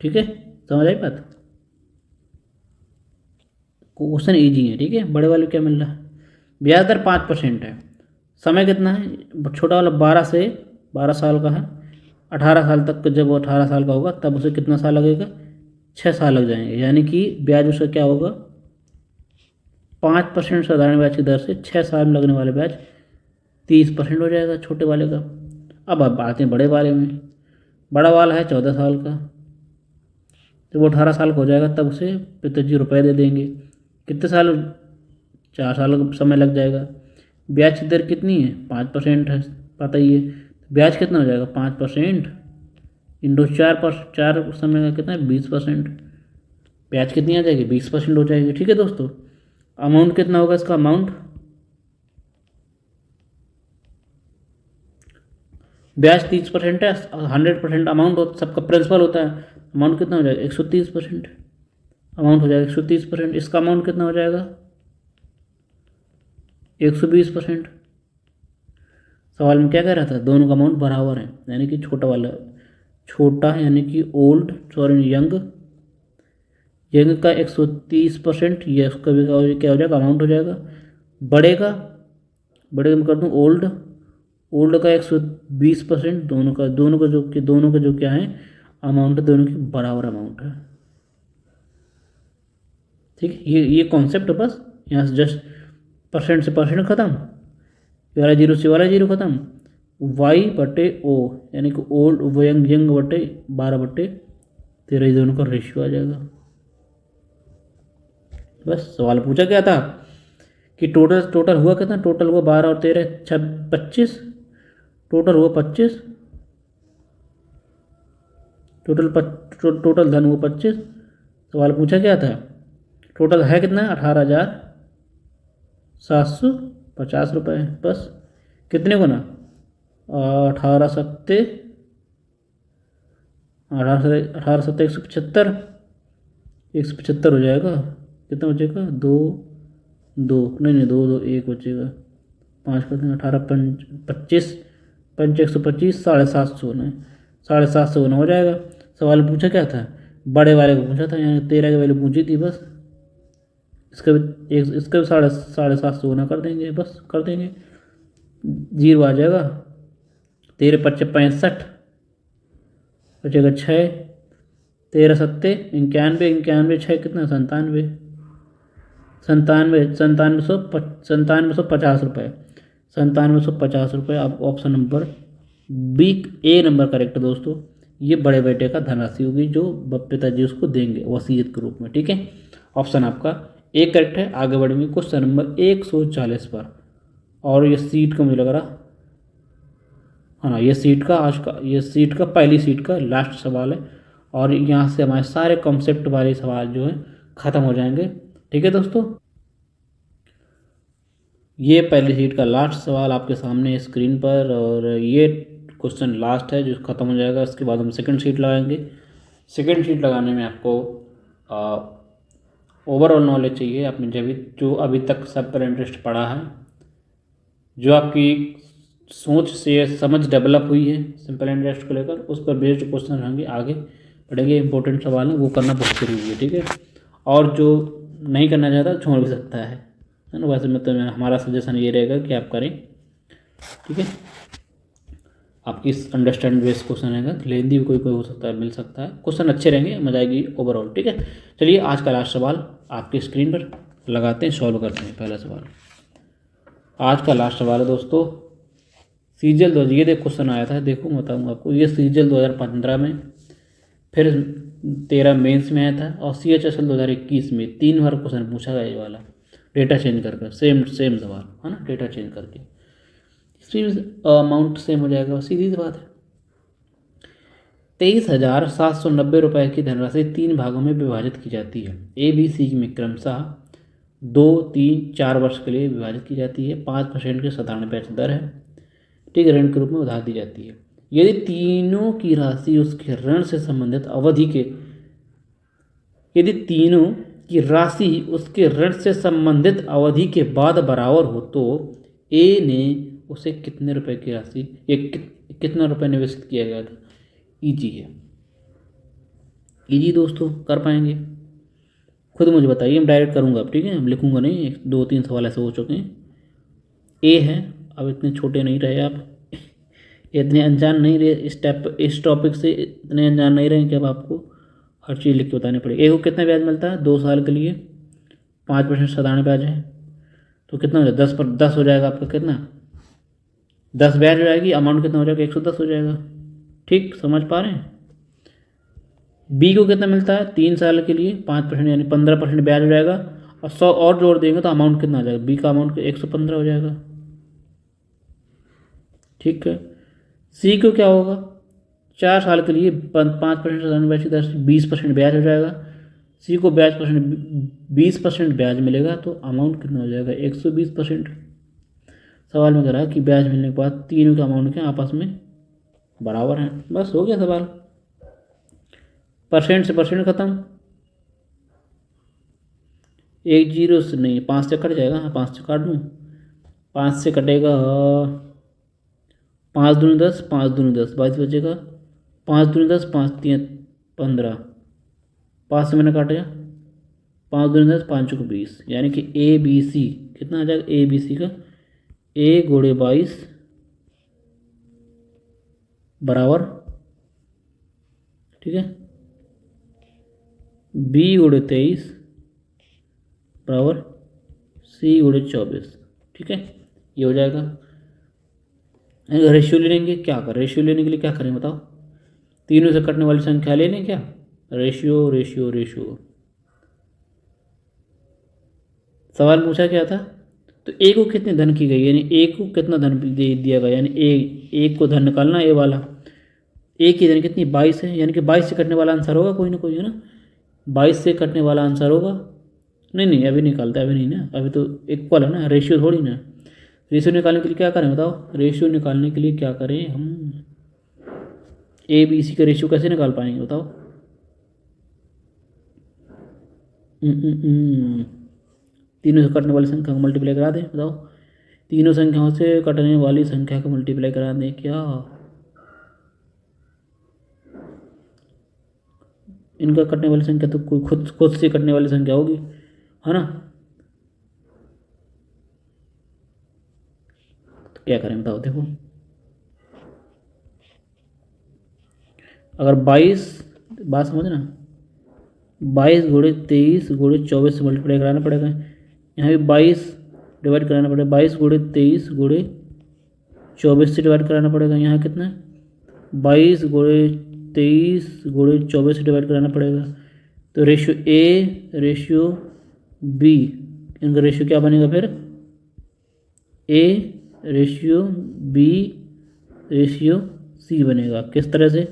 ठीक है, समझ आई बात, क्वेश्चन इजी है। ठीक है, बड़े वाले क्या मिल रहा है, ब्याज दर 5% है, समय कितना है, छोटा वाला 12 साल का है, 18 साल तक, जब वो 18 साल का होगा तब उसे कितना साल लगेगा, 6 साल लग जाएंगे, यानी कि ब्याज उसका क्या होगा, 5% साधारण ब्याज की दर से 6 साल में लगने वाले ब्याज 30% हो जाएगा छोटे वाले का। अब आप आते हैं बड़े वाले में, बड़ा वाला है 14 साल का, जब वो 18 साल का हो जाएगा तब उसे पिताजी रुपये दे देंगे, कितने साल, 4 साल का समय लग जाएगा। ब्याज की दर कितनी है, 5% है, पता ही है, ब्याज कितना हो जाएगा, 5% इंटू 4 समय का कितना है, 20%, ब्याज कितनी आ जाएगी, 20% हो जाएगी। ठीक है दोस्तों, अमाउंट कितना होगा इसका, अमाउंट ब्याज 30% है, 100% अमाउंट सबका प्रिंसिपल होता है, अमाउंट कितना हो जाएगा, 130% अमाउंट हो जाएगा, 130%। इसका अमाउंट कितना हो जाएगा, 120%। सवाल में क्या कह रहा था, दोनों का अमाउंट बराबर है, यानी कि छोटा यानी कि यंग का 130%, ये उसका भी क्या हो जाएगा, अमाउंट हो जाएगा। बड़े का मैं कर दूँ ओल्ड का 120%, दोनों का जो क्या है अमाउंट है, दोनों की बराबर अमाउंट है। ठीक है, ये कॉन्सेप्ट है, बस यहाँ से जस्ट परसेंट से परसेंट खत्म, वाला जीरो से वाला जीरो खत्म, Y/O यानी कि ओल्ड यंग बटे 12/13, दोनों का रेशियो आ जाएगा। बस सवाल पूछा क्या था कि टोटल हुआ कितना, टोटल हुआ 12 और 13 25, टोटल हुआ 25, टोटल धन हुआ 25। सवाल पूछा क्या था, टोटल है कितना, 18,750 रुपये। बस कितने को ना, 18 सत्ते 175, 175 हो जाएगा, कितना बचेगा, दो नहीं 2 1 बचेगा, 5 करते हैं, 18 25 125, 750 होना हो जाएगा। सवाल पूछा क्या था, बड़े वाले को पूछा था, यानी 13 की वैल्यू पूछी थी, बस इसका भी 750 होना कर देंगे, बस कर देंगे, जीरो आ जाएगा, 13 × 5 = 65, बचेगा 6, 13 सत्ते 91, 6 कितना, 9750 रुपये, 9750 रुपये। आप ऑप्शन नंबर बी, ए नंबर करेक्ट है दोस्तों। ये बड़े बेटे का धनराशि होगी जो पिताजी उसको देंगे वसीयत के रूप में। ठीक है, ऑप्शन आपका ए करेक्ट है। आगे बढ़ेंगे क्वेश्चन नंबर 140 पर, और ये सीट का मुझे लग रहा, हाँ ये सीट का पहली सीट का लास्ट सवाल है, और यहाँ से हमारे सारे कॉन्सेप्ट वाले सवाल जो हैं ख़त्म हो जाएंगे। ठीक है दोस्तों, ये पहली सीट का लास्ट सवाल आपके सामने स्क्रीन पर, और ये क्वेश्चन लास्ट है जो ख़त्म हो जाएगा। इसके बाद हम सेकंड सीट लगाएंगे। सेकंड सीट लगाने में आपको ओवरऑल नॉलेज चाहिए, आपने जो अभी तक सब पर इंटरेस्ट पढ़ा है, जो आपकी सोच से समझ डेवलप हुई है सिंपल इंटरेस्ट को लेकर, उस पर बेस्ड क्वेश्चन रहेंगे, आगे बढ़ेंगे। इंपॉर्टेंट सवाल है वो करना बहुत जरूरी है। ठीक है, और जो नहीं करना चाहता छोड़ भी सकता है ना, वैसे मतलब हमारा सजेशन ये रहेगा कि आप करें। ठीक है, आपकी अंडरस्टैंड बेस्ड क्वेश्चन रहेगा, लेंदी भी कोई हो सकता है, मिल सकता है, क्वेश्चन अच्छे रहेंगे, मजा आएगी ओवरऑल। ठीक है, चलिए आज का लास्ट सवाल आपकी स्क्रीन पर लगाते हैं, सॉल्व करते हैं। पहला सवाल, आज का लास्ट सवाल है दोस्तों, सीजल दो, ये देखो क्वेश्चन आया था, देखो मैं बताऊँगा आपको। ये सीजल 2015 में, फिर 13 मेंस में आया था, और CHSL 2021 में 3 बार क्वेश्चन पूछा गया ये वाला, डेटा चेंज कर सेम सेम सवाल है ना, डेटा चेंज करके इसमें अमाउंट सेम हो जाएगा, सीधी सी बात है। 23,790 रुपये की धनराशि 3 भागों में विभाजित की जाती है। ABC में क्रमशः 2, 3, 4 वर्ष के लिए विभाजित की जाती है। 5% की साधारण ब्याज दर है, ठीक है, ऋण के रूप में उधार दी जाती है। यदि तीनों की राशि उसके ऋण से संबंधित अवधि के यदि तीनों की राशि उसके ऋण से संबंधित अवधि के बाद बराबर हो तो ए ने उसे कितने रुपए की राशि कितना रुपए निवेशित किया गया था। इजी है, इजी दोस्तों, कर पाएंगे? खुद मुझे बताइए, मैं डायरेक्ट करूँगा अब, ठीक है, हम लिखूँगा नहीं, 2-3 सवाल ऐसे हो चुके हैं। ए है, अब इतने छोटे नहीं रहे आप, इतने अनजान नहीं रहे इस टॉपिक से, इतने अनजान नहीं रहे कि अब आपको हर चीज़ लिख के बतानी पड़ेगी। ए को कितना ब्याज मिलता है 2 साल के लिए? 5% साधारण ब्याज है, तो कितना हो जाएगा? 10 हो जाएगा आपका, कितना 10 ब्याज हो जाएगी, अमाउंट कितना हो जाएगा? 110 हो जाएगा। ठीक, समझ पा रहे हैं? बी को कितना मिलता है 3 साल के लिए? 5% यानी 15% ब्याज हो जाएगा, और 100 और जोड़ देंगे तो अमाउंट कितना आ जाएगा? बी का अमाउंट 115 हो जाएगा। ठीक है, सी को क्या होगा? 4 साल के लिए 5% साधारण ब्याज की दर से 20% ब्याज हो जाएगा। सी को 20% ब्याज मिलेगा, तो अमाउंट कितना हो जाएगा? 120%। सवाल में कह रहा है कि ब्याज मिलने के बाद तीनों के अमाउंट के आपस में बराबर हैं। बस हो गया सवाल, परसेंट से परसेंट खत्म। 1 0 से नहीं, 5 से कट जाएगा। हाँ, 5 से काट दूँ, 5 से कटेगा 5 दूनी 10, 5 दूनी 10, 22 बचेगा। 5 दूनी 10, 5 3 15, 5 से मैंने काटा, 5 दूनी 10, 5 चौक 20, यानी कि ABC कितना आ जाएगा? ABC का A × 22 बराबर, ठीक है, B × 23 बराबर C × 24। ठीक है, ये हो जाएगा। रेशियो ले लेंगे, क्या कर रेशियो लेने के लिए क्या करें बताओ? तीनों से कटने वाली संख्या ले लें क्या? Ratio ratio ratio. सवाल पूछा क्या था? तो ए को कितने धन की गई, यानी ए को कितना धन दे दिया गया, यानी ए को धन निकालना, ए वाला। ए की धन कितनी? 22 है, यानी कि 22 से कटने वाला आंसर होगा कोई ना कोई, है ना? 22 से कटने वाला आंसर होगा। नहीं, अभी निकालता, अभी नहीं ना, अभी तो इक्वल है ना, रेशियो थोड़ी ना। रेशियो निकालने के लिए क्या करें बताओ? रेशियो निकालने के लिए क्या करें हम? ABC का रेशियो कैसे निकाल पाएंगे बताओ? तीनों से कटने वाली संख्या को मल्टीप्लाई करा दें, बताओ? तीनों संख्याओं से कटने वाली संख्या को मल्टीप्लाई करा दें क्या? इनका कटने वाली संख्या तो कोई खुद से कटने वाली संख्या होगी, है ना? तो क्या करें बताओ? देखो, अगर 22, बात समझना, 22 × 23 × 24 से मल्टीप्लाई कराना पड़ेगा। यहाँ भी 22 डिवाइड कराना पड़ेगा, 22 × 23 × 24 से डिवाइड कराना पड़ेगा। यहाँ कितना है? 22 × 23 × 24 से डिवाइड कराना पड़ेगा। तो रेशियो A रेशियो B, इनका रेशियो क्या बनेगा फिर? A ratio B ratio C बनेगा। किस तरह से?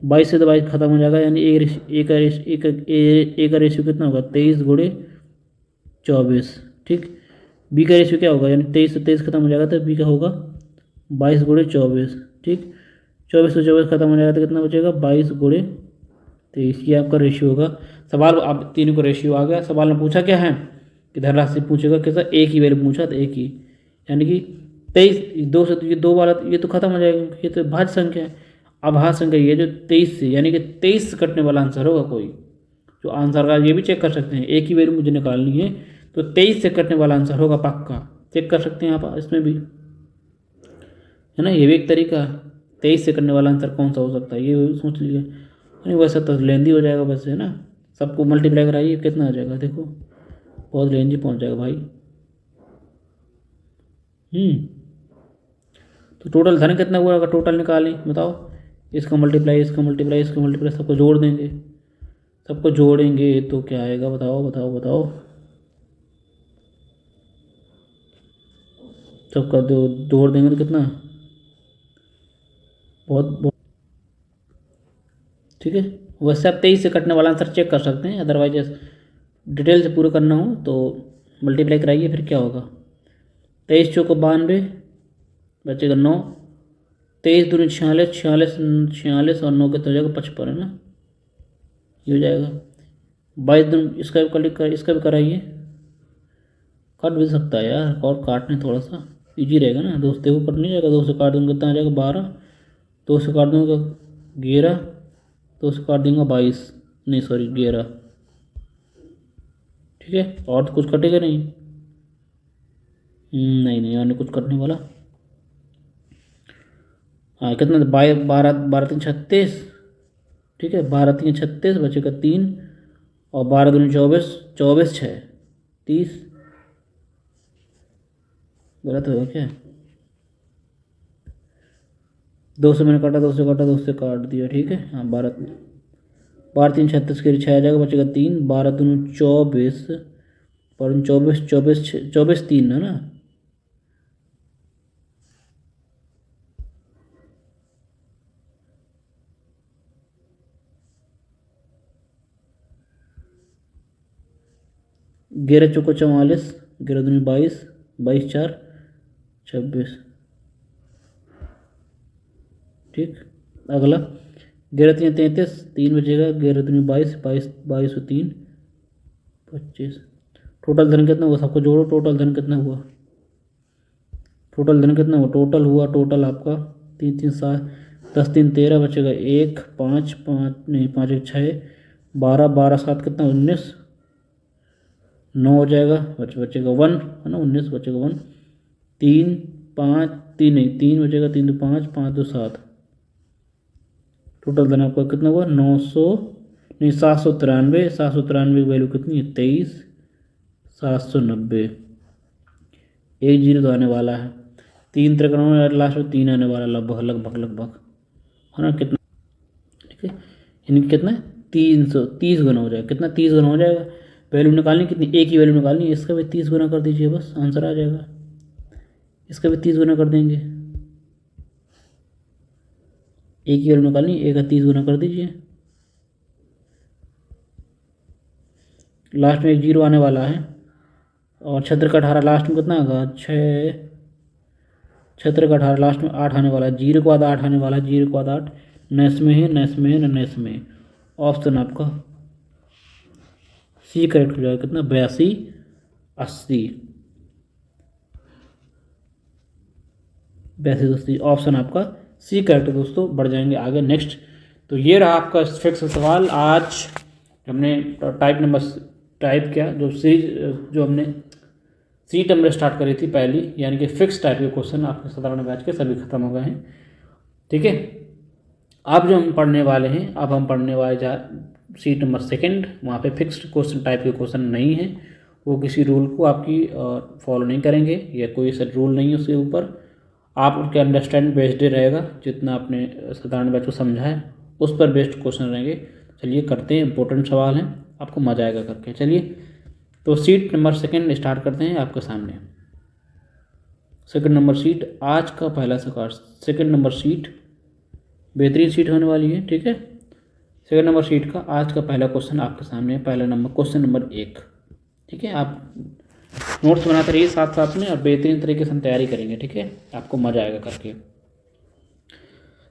22 से तो 22 खत्म हो जाएगा, यानी ए का रेशियो कितना होगा? 23 × 24। ठीक, बी का रेशियो क्या होगा? यानी 23 से 23 खत्म हो जाएगा, तो बी का होगा 22 × 24। ठीक, 24 से 24 खत्म हो जाएगा, तो कितना बचेगा? 22 × 23। ये आपका रेशियो होगा। सवाल अब तीनों का रेशियो आ गया। सवाल में पूछा क्या है कि धनराशि पूछेगा कैसा? एक ही वैल्यू पूछा, तो एक ही, यानी कि 23, 2 से ये 2 वाला ये तो खत्म हो जाएगा, ये तो भाज्य संख्या है। अब भाज्य संख्या ये जो 23 से, यानी कि 23 से कटने वाला आंसर होगा कोई, जो आंसर का ये भी चेक कर सकते हैं। एक ही वैल्यू मुझे निकालनी है, तो 23 से कटने वाला आंसर होगा पक्का, चेक कर सकते हैं आप इसमें भी, है ना? ये भी एक तरीका है, 23 से कटने वाला आंसर कौन सा हो सकता है, ये सोच लीजिए। नहीं वैसे तो लेंदी हो जाएगा वैसे, है ना? सबको मल्टीप्लाई कराइए, कितना आ जाएगा देखो, बहुत लेंदी पहुंच जाएगा भाई। तो टोटल धन कितना हुआ अगर टोटल निकालें बताओ। इसका मल्टीप्लाई, इसका मल्टीप्लाई, इसका मल्टीप्लाई, सबको जोड़ देंगे। सबको जोड़ेंगे तो क्या आएगा बताओ बताओ बताओ। सबका जोड़ देंगे तो कितना, बहुत बहुत। ठीक है, वैसे आप 23 से कटने वाला आंसर चेक कर सकते हैं, अदरवाइज डिटेल से पूरा करना हो तो मल्टीप्लाई कराइए, फिर क्या होगा। 23 चौको 92, बचेगा 9। 23 दूनी 46, 46 46 और 9 के तो हो जाएगा 55 है ना, ये हो जाएगा। 22 दून इसका भी कराइए, काट भी सकता है यार, और काटने थोड़ा सा इजी रहेगा ना। 2 से देखो कट नहीं जाएगा, 2 से काट दूंगा कितना आ जाएगा 12, 2 से काट दूंगा 11, 2 से काट दूंगा 22, नहीं सॉरी 11। ठीक है, और तो कुछ कटेगा नहीं। नहीं नहीं, और कुछ कटने वाला। हाँ कितना, 12 12 3 36। ठीक है, 12 3 36, बचेगा 3, और 12 दूनी 24, 24 6 30। गलत होगा क्या, 2 से मैंने काटा, 2 से काटा, 2 से काट दिया। ठीक है, हाँ 12 12 3 36 के 6 आ जाएगा, बचेगा 3, 12 दूनी 24, पर 24 24 24 3 है ना। ग्यारह चौको 44, 11 दूनी 22, 22 4 26। ठीक, अगला 11 3 33, 3 बचेगा, 11 दूनी 22, 22 22 और 3 25। टोटल धन कितना हुआ, सबको जोड़ो, टोटल धन कितना हुआ, टोटल धन कितना हुआ, टोटल हुआ टोटल आपका 3 3 7, 10 3 13, बचेगा 1 5 5 नहीं 5 1 6 12, 12 7 कितना 19, 9 हो जाएगा, बचेगा 1 है ना, 19 बचेगा 1, 3 5 3 नहीं 3 बचेगा, 3 2 5 5 2 7। टोटल धन आपका कितना हुआ 900 नहीं 793, 793 की वैल्यू कितनी है 23 790। 1 जीरो तो आने वाला है, 3 53 लास्ट में 3 आने वाला लगभग लगभग लगभग है ना, कितना। ठीक है, इनकी कितना 330 गुना हो जाएगा, कितना 30 गुना हो जाएगा। वैल्यू निकालनी कितनी, एक ही वैल्यू निकालनी है, इसका भी 30 गुना कर दीजिए, बस आंसर आ जाएगा। इसका भी 30 गुना कर देंगे, एक ही वैल्यू निकालनी, एक का 30 गुना कर दीजिए। लास्ट में 1 जीरो आने वाला है, और 6 का 18 लास्ट में कितना आएगा 6, 6 का 18 लास्ट में 8 आने वाला है, 0 के बाद 8 आने वाला है, 0 के बाद 8 नैस में है, नैस में है ना, नैस में। ऑप्शन आपका सी करेक्ट हो जाएगा, कितना 82 80, 82 80, ऑप्शन आपका सी करेक्ट है दोस्तों। बढ़ जाएंगे आगे नेक्स्ट। तो ये रहा आपका फिक्स सवाल। आज हमने टाइप किया जो सीरीज, जो हमने सी टर्म स्टार्ट करी थी पहली, यानी कि फिक्स टाइप के क्वेश्चन आपके साधारण बैच के सभी खत्म हो गए हैं। ठीक है, अब जो हम पढ़ने वाले हैं, अब हम पढ़ने वाले सीट नंबर 2, वहाँ पे फिक्स्ड क्वेश्चन टाइप के क्वेश्चन नहीं है, वो किसी रूल को आपकी फॉलो नहीं करेंगे, या कोई ऐसा रूल नहीं है उसके ऊपर, आप उनके अंडरस्टैंड बेस्ड रहेगा, जितना आपने साधारण बैच को समझा है उस पर बेस्ड क्वेश्चन रहेंगे। चलिए करते हैं, इंपॉर्टेंट सवाल हैं, आपको मजा आएगा करके। चलिए तो सीट नंबर 2 स्टार्ट करते हैं आपके सामने। 2 नंबर सीट आज का पहला सवाल, 2 नंबर सीट बेहतरीन सीट होने वाली है। ठीक है, 2 नंबर सीट का आज का पहला क्वेश्चन आपके सामने है, पहला नंबर क्वेश्चन नंबर 1। ठीक है, आप नोट्स बनाते रहिए साथ साथ में, और बेहतरीन तरीके से हम तैयारी करेंगे। ठीक है, आपको मजा आएगा करके।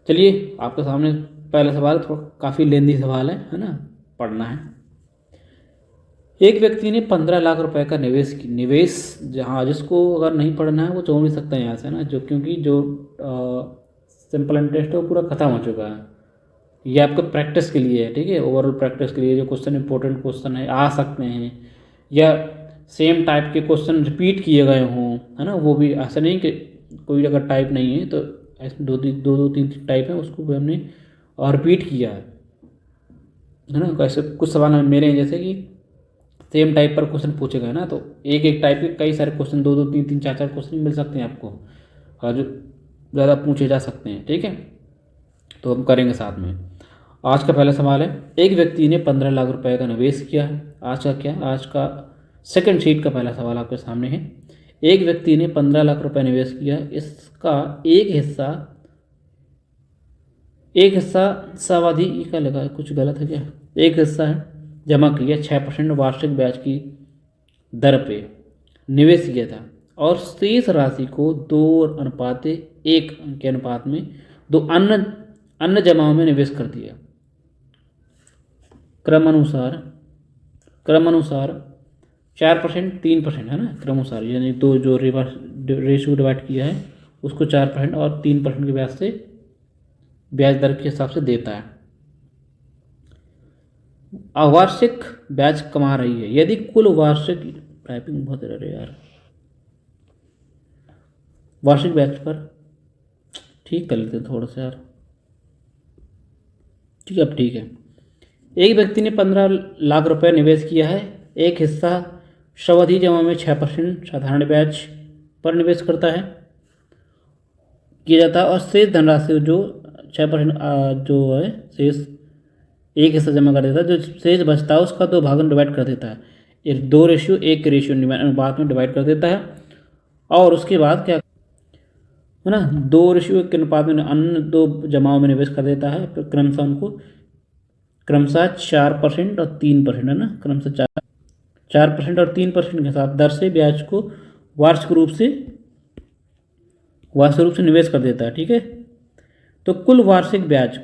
चलिए आपके सामने पहला सवाल, थोड़ा काफ़ी लेंदी सवाल है ना, पढ़ना है। एक व्यक्ति ने 15 लाख रुपए का निवेश जहाँ, जिसको अगर नहीं पढ़ना है वो छोड़ भी सकता है यहाँ से ना, जो क्योंकि जो सिंपल इंटरेस्ट है वो पूरा ख़त्म हो चुका है, ये आपका प्रैक्टिस के लिए है। ठीक है, ओवरऑल प्रैक्टिस के लिए जो क्वेश्चन इंपॉर्टेंट क्वेश्चन है आ सकते हैं, या सेम टाइप के क्वेश्चन रिपीट किए गए हों, है ना, वो भी ऐसा नहीं कि कोई अगर टाइप नहीं है तो ऐसे दो तीन टाइप है, उसको भी हमने रिपीट किया है ना। ऐसे कुछ सवाल मेरे हैं जैसे कि सेम टाइप पर क्वेश्चन पूछे गए ना, तो एक एक टाइप के कई सारे क्वेश्चन, 2 2 3 3 4 4 क्वेश्चन मिल सकते हैं आपको। और जो ज़्यादा पूछे जा सकते हैं, ठीक है। तो हम करेंगे साथ में। आज का पहला सवाल है, एक व्यक्ति ने 15 लाख रुपए का निवेश किया है। आज का सेकंड शीट का पहला सवाल आपके सामने है। एक व्यक्ति ने 15 लाख रुपए निवेश किया, इसका एक हिस्सा सावधि का लगा, कुछ गलत है क्या, एक हिस्सा है जमा किया 6% वार्षिक ब्याज की दर पे निवेश किया था, और शेष राशि को 2:1 के अनुपात में दो अन्य जमाओं में निवेश कर दिया। क्रमानुसार 4%, 3% है ना, क्रमानुसार, यानी दो जो रेशियो डिवाइड किया है उसको 4% और 3% के ब्याज से ब्याज दर के हिसाब से देता है। अवार्षिक ब्याज कमा रही है यदि कुल वार्षिक, टाइपिंग बहुत रहे यार, वार्षिक ब्याज पर ठीक कर लेते थोड़ा सा यार, ठीक है, अब ठीक है। एक व्यक्ति ने 15 लाख रुपए निवेश किया है, एक हिस्सा सावधि जमा में 6% साधारण ब्याज पर निवेश करता है किया जाता है, और शेष धनराशि जो 6% जो है शेष एक हिस्सा जमा कर देता है, जो शेष बचता है उसका 2 भागों में डिवाइड कर देता है, 2:1 के रेशियो अनुपात में डिवाइड कर देता है। और उसके बाद क्या है ना, 2:1 के अनुपात में अन्य 2 जमाओं में निवेश कर देता है, फिर क्रमशः 4% और 3% है ना, क्रमशः 4% और 3% के साथ दर से ब्याज को वार्षिक रूप से निवेश कर देता है, ठीक है। तो कुल वार्षिक ब्याज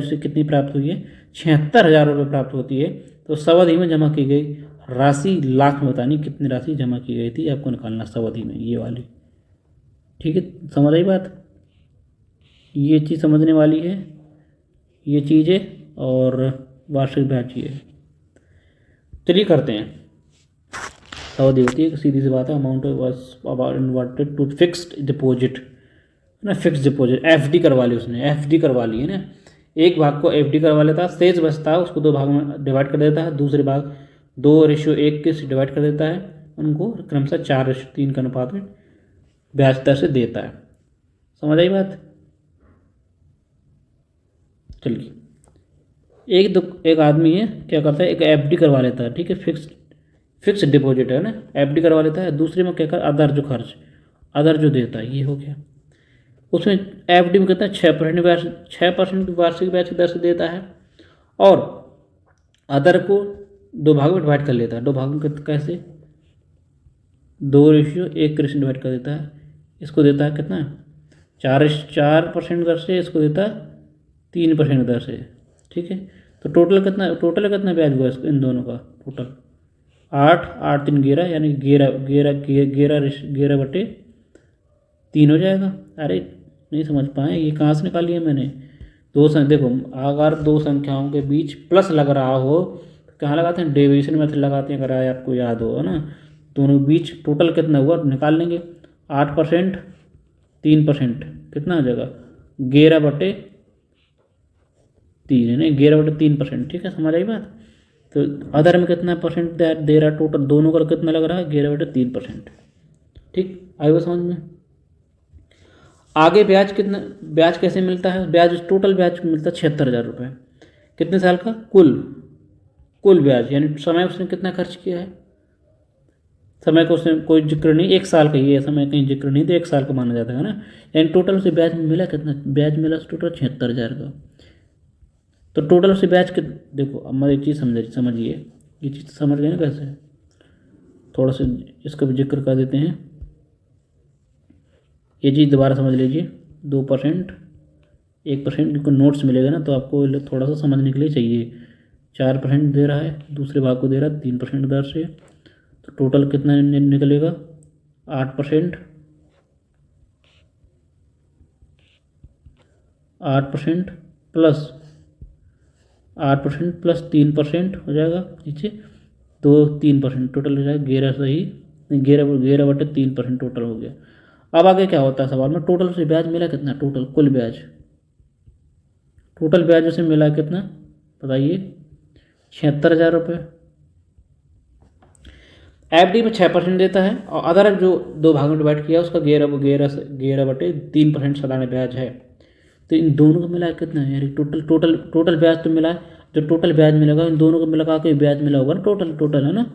से कितनी प्राप्त हुई है, 76,000 रुपये प्राप्त होती है। तो सावधि में जमा की गई राशि लाख में बतानी कितनी राशि जमा की गई थी, आपको निकालना सावधि में, ये वाली, ठीक है। समझ आई बात, ये चीज़ समझने वाली है, ये चीज़ें, और वार्षिक ब्याज ये। चलिए करते हैं। सावधि होती है, सीधी सी बात है, amount was invested to fixed deposit ना, फिक्स डिपॉजिट, एफडी करवा ली उसने, एफडी करवा ली है ना, एक भाग को एफडी करवा लेता है, शेष बचता है उसको 2 भाग में डिवाइड कर देता है, दूसरे भाग 2:1 के डिवाइड कर देता है, उनको क्रमशः 4:3 के अनुपात में ब्याज दर से देता है। समझ आई बात। चलिए, एक आदमी है, क्या करता है, एक एफडी करवा लेता है, ठीक है, फिक्स डिपॉजिट है ना, एफडी करवा लेता है। दूसरे में क्या कर, अदर जो देता है, ये हो गया। उसमें एफडी में कितना 6% की वार्षिक ब्याज की दर से देता है, और अदर को 2 भागों में डिवाइड कर लेता है। 2 भागों में कैसे, 2:1 के रेशियो डिवाइड कर देता है। इसको देता है कितना, 4% दर से, इसको देता है 3% दर से, ठीक है। तो टोटल कितना ब्याज हुआ इन दोनों का, टोटल 8 3 11, यानी 11/3 हो जाएगा। अरे नहीं समझ पाए, ये कहाँ से निकाली है मैंने, देखो, अगर 2 संख्याओं के बीच प्लस लग रहा हो तो कहाँ लगाते हैं, डेविएशन मेथड लगाते हैं, अगर आपको याद हो ना। दोनों बीच टोटल कितना हुआ निकाल लेंगे, 8% 3% कितना हो जाएगा, 11/3 है ना, 11/3%, ठीक है। समझ आई बात। तो अदर में कितना परसेंट दे रहा, टोटल दोनों का कितना लग रहा है, 11/3%, ठीक। आई वो समझ में। आगे ब्याज कैसे मिलता है, टोटल ब्याज मिलता है 76,000 रुपये, कितने साल का, कुल ब्याज, यानी समय उसने कितना खर्च किया है, समय का उसने कोई जिक्र नहीं, 1 साल का ही है, समय कहीं जिक्र नहीं, तो 1 साल का माना जाता है ना। यानी टोटल से ब्याज मिला कितना, ब्याज मिला टोटल 76,000 का। तो टोटल से ब्याज के, देखो अब मैं एक चीज़ समझिए, ये चीज़ समझ गए ना कैसे, थोड़ा सा इसका भी जिक्र कर देते हैं। ये चीज़ दोबारा समझ लीजिए, 2%, 1% को नोट्स मिलेगा ना, तो आपको थोड़ा सा समझने के लिए चाहिए। 4% दे रहा है, दूसरे भाग को दे रहा है 3% दर से, तो टोटल कितना निकलेगा, 8%, 8% प्लस 3% हो जाएगा नीचे, 3% टोटल हो जाएगा 11, सही 11/3% टोटल हो गया। अब आगे क्या होता है सवाल में, टोटल से ब्याज मिला कितना, कुल ब्याज उसे मिला कितना बताइए, 76,000 रुपये। एफडी में 6% देता है, और अदर जो 2 भागों में डिवाइड किया उसका 11/3% सालाना ब्याज है। तो इन दोनों को मिला कितना है यार, टोटल ब्याज तो मिला है, जो टोटल ब्याज मिलेगा इन दोनों को मिला के ब्याज मिला होगा ना, टोटल है ना,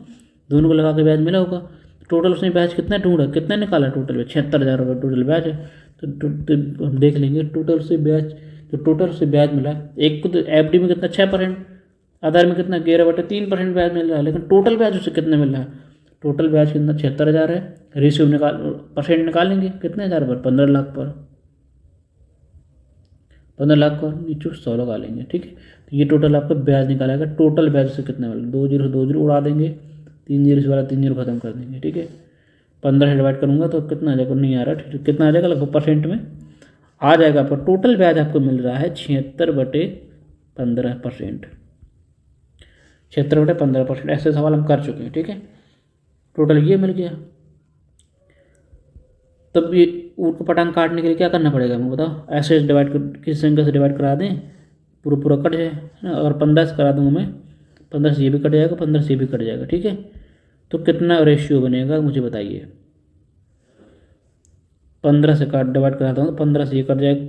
दोनों को लगा के ब्याज मिला होगा। टोटल उसने ब्याज कितना ढूंढा, कितना निकाला, टोटल में 76,000 रुपये टोटल ब्याज है। तो हम देख लेंगे टोटल से ब्याज, जो टोटल से ब्याज मिला, एक को तो एफडी में कितना 6%, आधार में कितना 11/3% ब्याज मिल रहा है, लेकिन टोटल ब्याज उससे कितना मिल रहा है, टोटल ब्याज कितना 76,000 है। रेशियो परसेंट निकालेंगे कितने हज़ार पर, 15 लाख पर, 15 लाख पर नीचे 100 लगा लेंगे, ठीक है। तो ये टोटल आपका ब्याज निकालेगा, टोटल ब्याज से कितना मिला, 2 जीरो 2 जीरो उड़ा देंगे, 3 जीरो से वाला 3 जीरो खत्म कर देंगे, ठीक है। 15 से डिवाइड करूँगा तो कितना आ जाएगा, नहीं आ रहा, ठीक है, कितना आ जाएगा, लगभग परसेंट में आ जाएगा। आपका टोटल ब्याज आपको मिल रहा है 76/15%, 76/15%। ऐसे सवाल हम कर चुके हैं, ठीक है। टोटल ये मिल गया। तब ये ऊट को पटांग काटने के लिए क्या करना पड़ेगा हमें बताओ, ऐसे डिवाइड किस संख्या से डिवाइड करा दें, पूरा कट जाए, है ना। अगर 15 से करा दूँगा मैं, 15 से ये भी कट जाएगा, 15 से ये भी कट जाएगा, ठीक है। तो कितना रेशियो बनेगा मुझे बताइए। 15 से काट डिवाइड कराता हूँ तो 15 से ये कट जाएगा,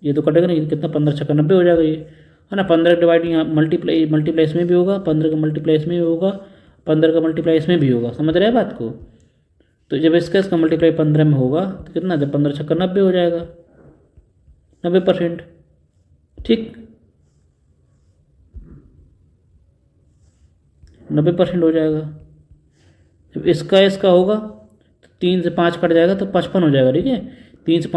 ये तो कटेगा नहीं, कितना 15 छक्का 90 हो जाएगा ये, है ना। 15 डिवाइड यहाँ मल्टीप्लाई इसमें भी होगा, 15 का मल्टीप्लाई इसमें भी होगा, 15 का मल्टीप्लाई इसमें भी होगा, समझ रहे हैं बात को। तो जब इसका मल्टीप्लाई 15 में होगा तो कितना, जब 15 छक्का 90 हो जाएगा, 90%, ठीक, 90% हो जाएगा। जब इसका होगा तो 3 से 5 कट जाएगा तो 55 हो जाएगा, ठीक है। 3 से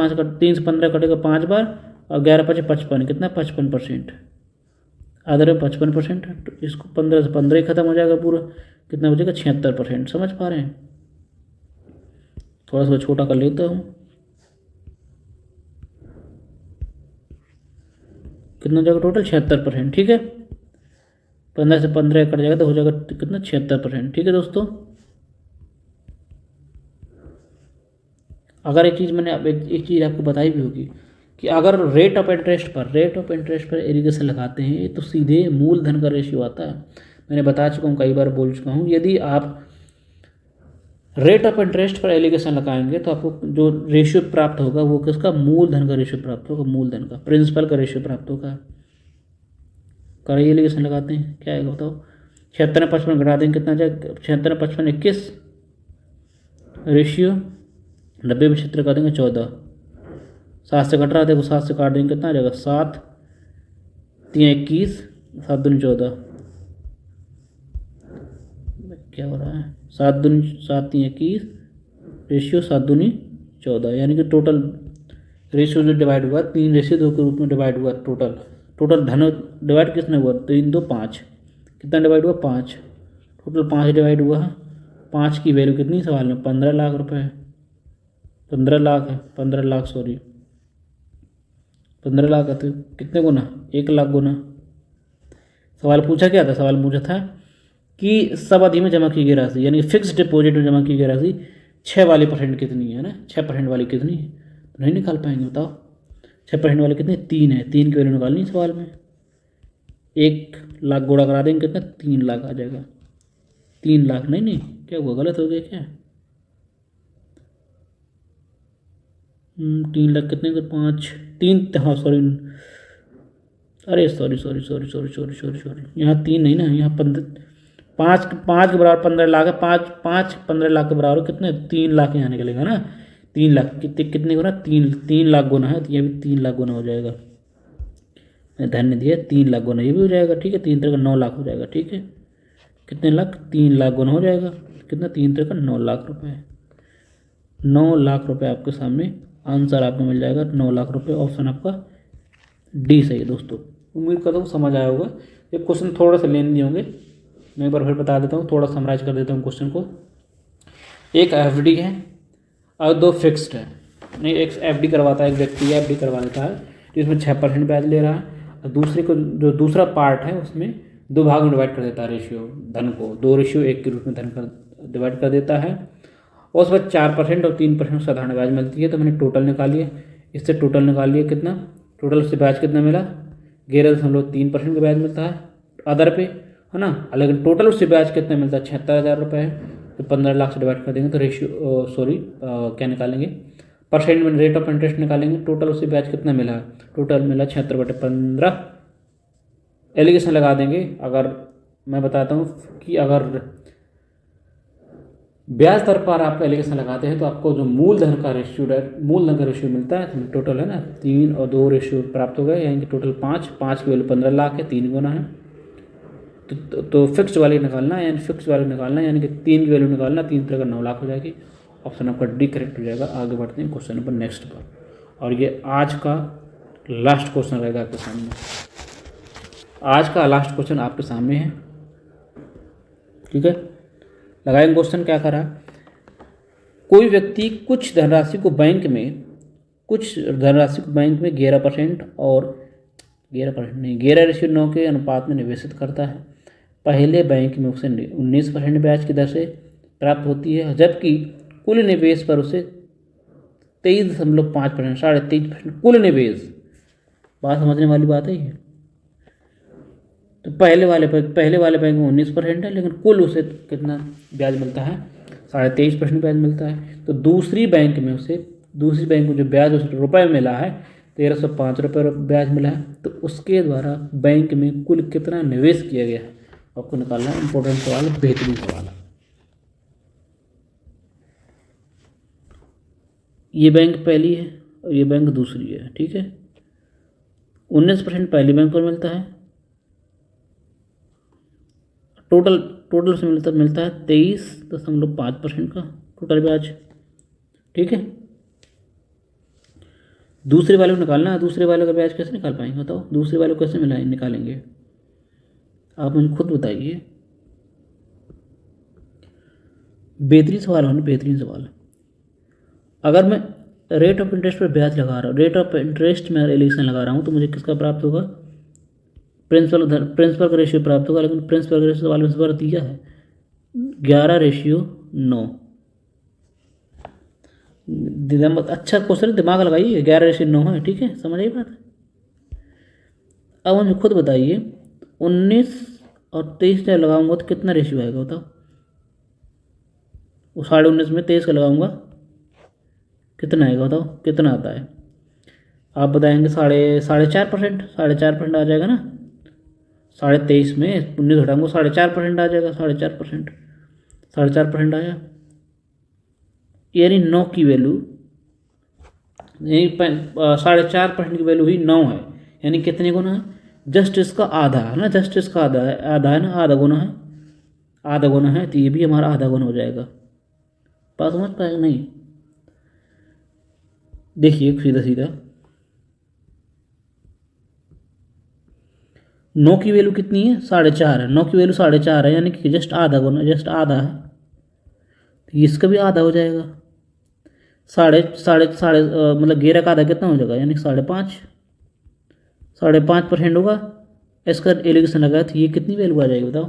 15 कटेगा 5 बार, और 11 5 55, कितना 55%, आधे में 55%। तो इसको 15 से 15 ही खत्म हो जाएगा पूरा, कितना बचेगा 76%। समझ पा रहे हैं, थोड़ा सा छोटा कर लेता हूँ, कितना हो जाएगा टोटल 76%, ठीक है। 15 से 15 कट जाएगा तो हो जाएगा कितना 76%, ठीक है दोस्तों। अगर एक चीज़ मैंने एक चीज़ आपको बताई भी होगी कि अगर रेट ऑफ इंटरेस्ट पर एलिगेशन लगाते हैं तो सीधे मूलधन का रेशियो आता है। मैंने बता चुका हूँ, कई बार बोल चुका हूँ, यदि आप रेट ऑफ इंटरेस्ट पर एलिगेशन लगाएंगे तो आपको जो रेशियो प्राप्त होगा वो किसका, मूलधन का रेशियो प्राप्त होगा, मूलधन का, प्रिंसिपल का रेशियो प्राप्त होगा। करिए एलिगेशन लगाते हैं, क्या आएगा बताओ। 76 में 55 घटा देंगे, कितना जाएगा, 76 में 55 21 रेशियो, 90 में 76 कर देंगे 14, 7 से कट रहा है, देखो 7 से काट देंगे कितना आ जाएगा, 7 3 21, 7 दूनी 14, क्या हो रहा है, 7 3 21 रेशियो 7 दूनी 14, यानी कि टोटल रेशियो जो डिवाइड हुआ 3 रेशियो 2 के रूप में डिवाइड हुआ। टोटल धन डिवाइड किसने हुआ, 3 2 5, कितना डिवाइड हुआ 5, टोटल 5 डिवाइड हुआ है। 5 की वैल्यू कितनी सवाल में, 15 लाख रुपए, 15 लाख है, 15 लाख सॉरी 15 लाख है, तो कितने गुना, 1 लाख गुना। सवाल पूछा क्या था, सवाल पूछा था कि सब अवधि में जमा की गई राशि, यानी फिक्स डिपॉजिट में जमा की गई राशि 6 वाली परसेंट कितनी है ना, 6% वाली कितनी है, तो नहीं निकाल पाएंगे बताओ। 6% वाली कितनी, 3 है, 3 की वैल्यू निकालनी सवाल में। 1 लाख गुणा करा देंगे कितना, 3 लाख आ जाएगा। 3 लाख नहीं क्या हुआ, गलत हो गया क्या, 3 लाख कितने को, 5 3, हाँ सॉरी, अरे सॉरी, यहाँ 3 नहीं ना, यहाँ 5 के बराबर 15 लाख है, 5 15 लाख के बराबर कितने, 3 लाख यहाँ निकलेगा ना। 3 लाख कितने गुना, 3 लाख गुना है, तो ये भी 3 लाख गुना हो जाएगा। मैंने ध्यान नहीं दिया, 3 लाख गुना ये भी हो जाएगा, ठीक है। 3 3 9 लाख हो जाएगा, ठीक है। कितने लाख, 3 लाख गुना हो जाएगा, कितना 3 3 9 लाख रुपये, 9 लाख रुपये आपके सामने आंसर आपको मिल जाएगा, 9 लाख रुपये। ऑप्शन आपका डी सही है दोस्तों। उम्मीद करता हूँ समझ आया होगा। ये क्वेश्चन थोड़ा सा लेंदी होंगे, मैं एक बार फिर बता देता हूँ, थोड़ा समराइज कर देता हूँ क्वेश्चन को। एक एफडी है और 2 फिक्स्ड है। नहीं, एक एफडी करवाता है, एक व्यक्ति एफडी करवा देता है जिसमें 6% ब्याज ले रहा है, और दूसरे को जो दूसरा पार्ट है उसमें 2 भाग में डिवाइड कर देता है रेशियो, धन को 2:1 के रूप में धन कर डिवाइड कर देता है, और उस बाद 4% और 3% साधारण ब्याज मिलती है। तो मैंने टोटल निकालिए, इससे टोटल निकालिए कितना, टोटल उससे ब्याज कितना मिला, 11.3% का ब्याज मिलता है अदर पे, है ना। लेकिन टोटल उससे ब्याज कितना मिलता है, 76,000 रुपये है। तो 15 लाख से डिवाइड कर देंगे तो रेशियो क्या निकालेंगे, परसेंट में रेट ऑफ इंटरेस्ट निकालेंगे। टोटल उसे ब्याज कितना मिला, टोटल मिला 76/15। एलिगेशन लगा देंगे। अगर मैं बताता हूँ कि अगर ब्याज दर पर आप एलिगेशन लगाते हैं तो आपको जो मूलधन का रेशियो मिलता है, टोटल है ना 3 और 2 रेशियो प्राप्त हो गए, यानी कि टोटल 5 की वैल्यू 15 लाख है, 3 गुना है। तो फिक्स वाली निकालना है, यानी कि 3 की वैल्यू निकालना, 3 तरह का 9 लाख हो जाएगी। ऑप्शन आपका डी करेक्ट हो जाएगा। आगे बढ़ते हैं क्वेश्चन नंबर नेक्स्ट पर, और ये आज का लास्ट क्वेश्चन रहेगा आपके सामने। आज का लास्ट क्वेश्चन आपके सामने है, ठीक है। लगाएंगे क्वेश्चन। क्या करा, कोई व्यक्ति कुछ धनराशि को बैंक में 11% और 11:9 के अनुपात में निवेशित करता है। पहले बैंक में उसे 19% ब्याज की दर से प्राप्त होती है, जबकि कुल निवेश पर उसे 23.5%, 23.5% कुल निवेश। बात समझने वाली बात है ये। तो पहले वाले बैंक में 19% है, लेकिन कुल उसे कितना ब्याज मिलता है, 23.5% ब्याज मिलता है। तो दूसरी बैंक में जो ब्याज उसे रुपए में मिला है, 1305 रुपये ब्याज मिला है। तो उसके द्वारा बैंक में कुल कितना निवेश किया गया है, आपको निकालना है। इंपॉर्टेंट सवाल है, बेहतरीन सवाल है। ये बैंक पहली है और ये बैंक दूसरी है, ठीक है। 19% पहली बैंक को मिलता है, टोटल से मिलता है 23.5% का टोटल ब्याज, ठीक है। दूसरे वाले को निकालना है। दूसरे वाले का ब्याज कैसे निकाल पाएंगे बताओ, दूसरे वाले को कैसे निकालेंगे, आप मुझे खुद बताइए। बेहतरीन सवाल है ना, बेहतरीन सवाल। अगर मैं रेट ऑफ इंटरेस्ट पर ब्याज लगा रहा हूँ, रेट ऑफ इंटरेस्ट में एलिगेशन लगा रहा हूँ, तो मुझे किसका प्राप्त होगा, प्रिंसिपल का रेशियो प्राप्त होगा। लेकिन प्रिंसिपल का रेशियो सवाल में इस बार दिया है 11:9। अच्छा क्वेश्चन, दिमाग लगाइए। 11:9 है, ठीक है, समझ आई बात। अब मुझे खुद बताइए, 19 और 23 जब लगाऊंगा तो कितना रेशियो आएगा बताओ। वो 19.5 में 23 का लगाऊंगा, कितना आएगा बताओ, कितना आता है। आप बताएंगे 4.5% आ जाएगा ना। 23.5 में 19 घटाऊंगा, 4.5% आ जाएगा। 4.5% आया, यानी 9 की वैल्यू, यानी 4.5% की वैल्यू ही 9 है। यानी कितने गुना है, जस्ट इसका आधा है ना, जस्ट इसका आधा है ना, आधा गुना है। तो ये भी हमारा आधा गुना हो जाएगा। बात समझ पाएगा नहीं, देखिए सीधा सीधा 9 की वैल्यू कितनी है, 4.5 है। 9 की वैल्यू 4.5 है, यानी कि जस्ट आधा है। तो इसका भी आधा हो जाएगा। साढ़े मतलब 11 का आधा कितना हो जाएगा, यानी 5.5% होगा। इसका एलिगेशन लगा तो ये कितनी वैल्यू आ जाएगी बताओ।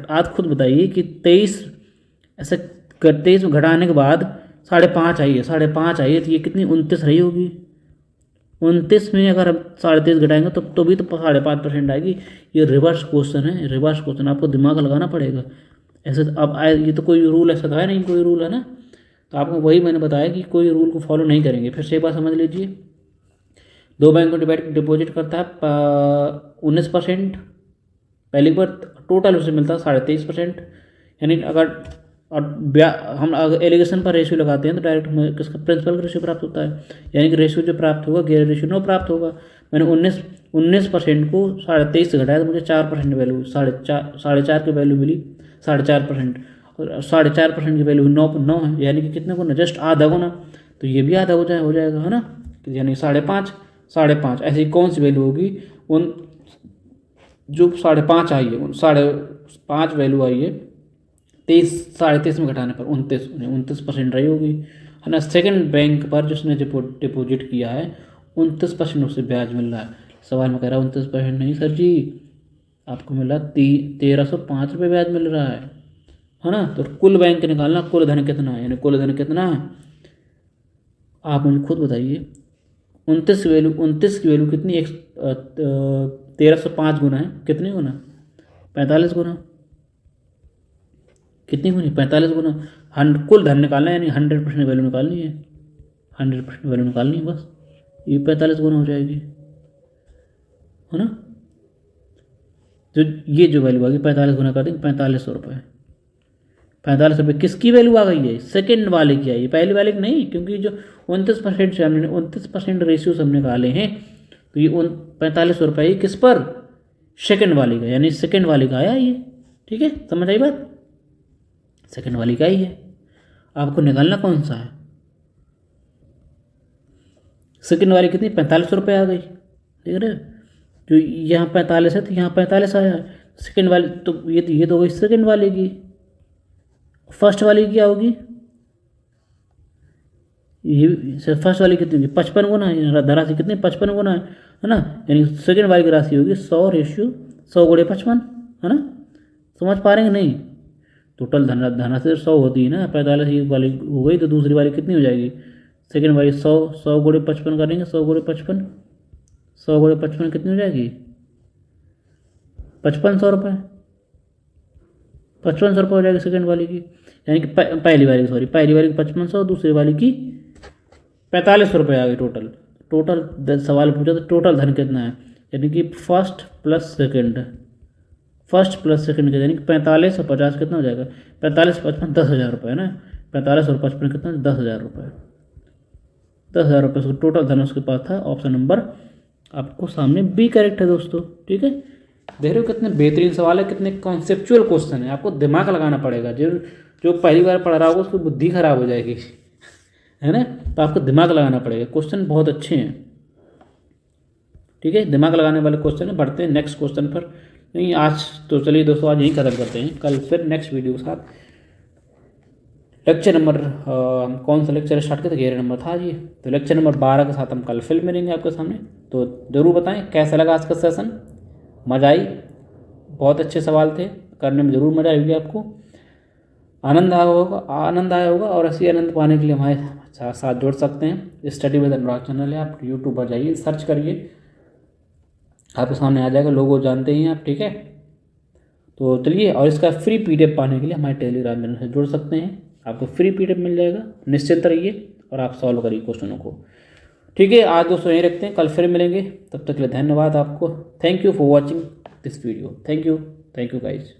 आप खुद बताइए कि 23 में घटाने के बाद 5.5 आई है, 5.5 आई है, तो ये कितनी 29 रही होगी। 29 में अगर हम 23.5 घटाएंगे तो भी तो 5.5% आएगी। ये रिवर्स क्वेश्चन आपको दिमाग लगाना पड़ेगा। ऐसे अब ये तो कोई रूल ऐसा तो है नहीं, कोई रूल है ना। तो आपको वही मैंने बताया कि कोई रूल को फॉलो नहीं करेंगे। फिर से एक बात समझ लीजिए, 2 बैंक को डिपॉजिट करता है 19%, पहली बार टोटल उसे मिलता है 23.5%। यानी अगर हम अगर एलिगेशन पर रेशियो लगाते हैं तो डायरेक्ट हमें किसका, प्रिंसिपल का रेशियो प्राप्त होता है। यानी कि रेशियो जो प्राप्त होगा 11:9 प्राप्त होगा। मैंने 19% को 23.5 से घटाया तो मुझे 4% वैल्यू, 4.5 की वैल्यू मिली, 4.5%। और 4.5% की वैल्यू 9 है, यानी कि कितने गुना, जस्ट आधा गुना। तो ये भी आधा हो जाएगा, है ना। यानी 5.5 ऐसी कौन सी वैल्यू होगी, उन जो 5.5 आई है, 5.5 वैल्यू आई है 23 में घटाने पर 29% रही होगी, है ना। सेकंड बैंक पर जिसने डिपॉजिट किया है 29% उसे ब्याज मिल रहा है। सवाल में कह रहा है 29% नहीं सर जी, आपको मिला 1305 रुपये ब्याज मिल रहा है ना। तो कुल बैंक निकालना, कुल धन कितना है, यानी कुल धन कितना है आप मुझे खुद बताइए। 29 की वैल्यू कितनी, 1305 गुना है, कितने गुना, 45 गुना। कितनी गुनी, 45 गुना कुल धन निकालना है, यानी 100% वैल्यू निकालनी है, 100% वैल्यू निकालनी है बस। ये 45 गुना हो जाएगी, है ना। तो ये जो वैल्यू आ गई 45 गुना कर देंगे 4500 रुपये। 45 रुपये किसकी वैल्यू आ गई है, सेकंड वाले की आई, पहले वाले की नहीं, क्योंकि जो 29% से हमने 29% रेशियो से हमने निकाले हैं, तो ये 4500 रुपये किस पर, सेकंड वाले का, यानी सेकंड वाले का आया ये। ठीक है, समझ आई बात, सेकंड वाली का ही है। आपको निकालना कौन सा है, सेकंड वाली कितनी, 4500 रुपये आ गई, देख रहे हो। जो यहाँ 45 है तो यहाँ 45 आया, सेकंड वाली तो ये तो गई सेकंड वाले की। फर्स्ट वाली की क्या होगी, ये फर्स्ट वाली कितनी होगी, 55 गुना है, धनराशि कितनी 55 गुना है ना। यानी सेकंड वाली की राशि होगी 100 गुणे 55, है ना। समझ पा रहे हैं नहीं, टोटल धनराशि 100 होती है ना, 45 वाली हो गई, तो दूसरी वाली कितनी हो जाएगी, सेकंड वाली 100 गुणे 55 करेंगे, 100 गुणे 55 कितनी हो जाएगी, 5500 रुपये, 5500 रुपये हो जाएगी सेकंड वाली की। यानी कि पहली वाली की 5500, दूसरी वाली की 4500 रुपये आ गई टोटल सवाल पूछा तो टोटल धन कितना है, यानी कि फर्स्ट प्लस सेकंड के, यानी कि 45 और 50 कितना हो जाएगा, 45 55 10,000 रुपये है ना, 45 और 55 कितना 10,000 रुपये, 10,000 रुपये उसका टोटल धन उसके पास था। ऑप्शन नंबर आपको सामने बी करेक्ट है दोस्तों। ठीक है, देख रहे हो कितने बेहतरीन सवाल है, कितने कॉन्सेप्चुअल क्वेश्चन है, आपको दिमाग लगाना पड़ेगा। जो पहली बार पढ़ रहा होगा उसकी बुद्धि खराब हो जाएगी, है ना, तो आपको दिमाग लगाना पड़ेगा। क्वेश्चन बहुत अच्छे हैं, ठीक है, दिमाग लगाने वाले क्वेश्चन है। बढ़ते हैं नेक्स्ट क्वेश्चन पर। नहीं आज तो चलिए दोस्तों, आज यहीं खत्म करते हैं, कल फिर नेक्स्ट वीडियो के साथ। लेक्चर नंबर कौन सा लेक्चर स्टार्ट किया था, 11 नंबर था जी, तो लेक्चर नंबर 12 के साथ हम कल फिर मिलेंगे आपके सामने। तो ज़रूर बताएं कैसा लगा आज का सेशन, मज़ा आई, बहुत अच्छे सवाल थे, करने में ज़रूर मज़ा आएगी आपको, आनंद आया होगा। और ऐसे आनंद पाने के लिए हमारे साथ जुड़ सकते हैं, स्टडी विद अनुराग चैनल है, आप यूट्यूब पर जाइए, सर्च करिए, आपके सामने आ जाएगा, लोगो जानते ही हैं आप। ठीक है, तो चलिए, और इसका फ्री PDF पाने के लिए हमारे टेलीग्राम चैनल से जुड़ सकते हैं, आपको फ्री PDF मिल जाएगा, निश्चिंत रहिए और आप सॉल्व करिए क्वेश्चनों को। ठीक है, आज दोस्तों यहीं रखते हैं, कल फिर मिलेंगे, तब तक के लिए धन्यवाद आपको। Thank you for watching this video, thank you guys.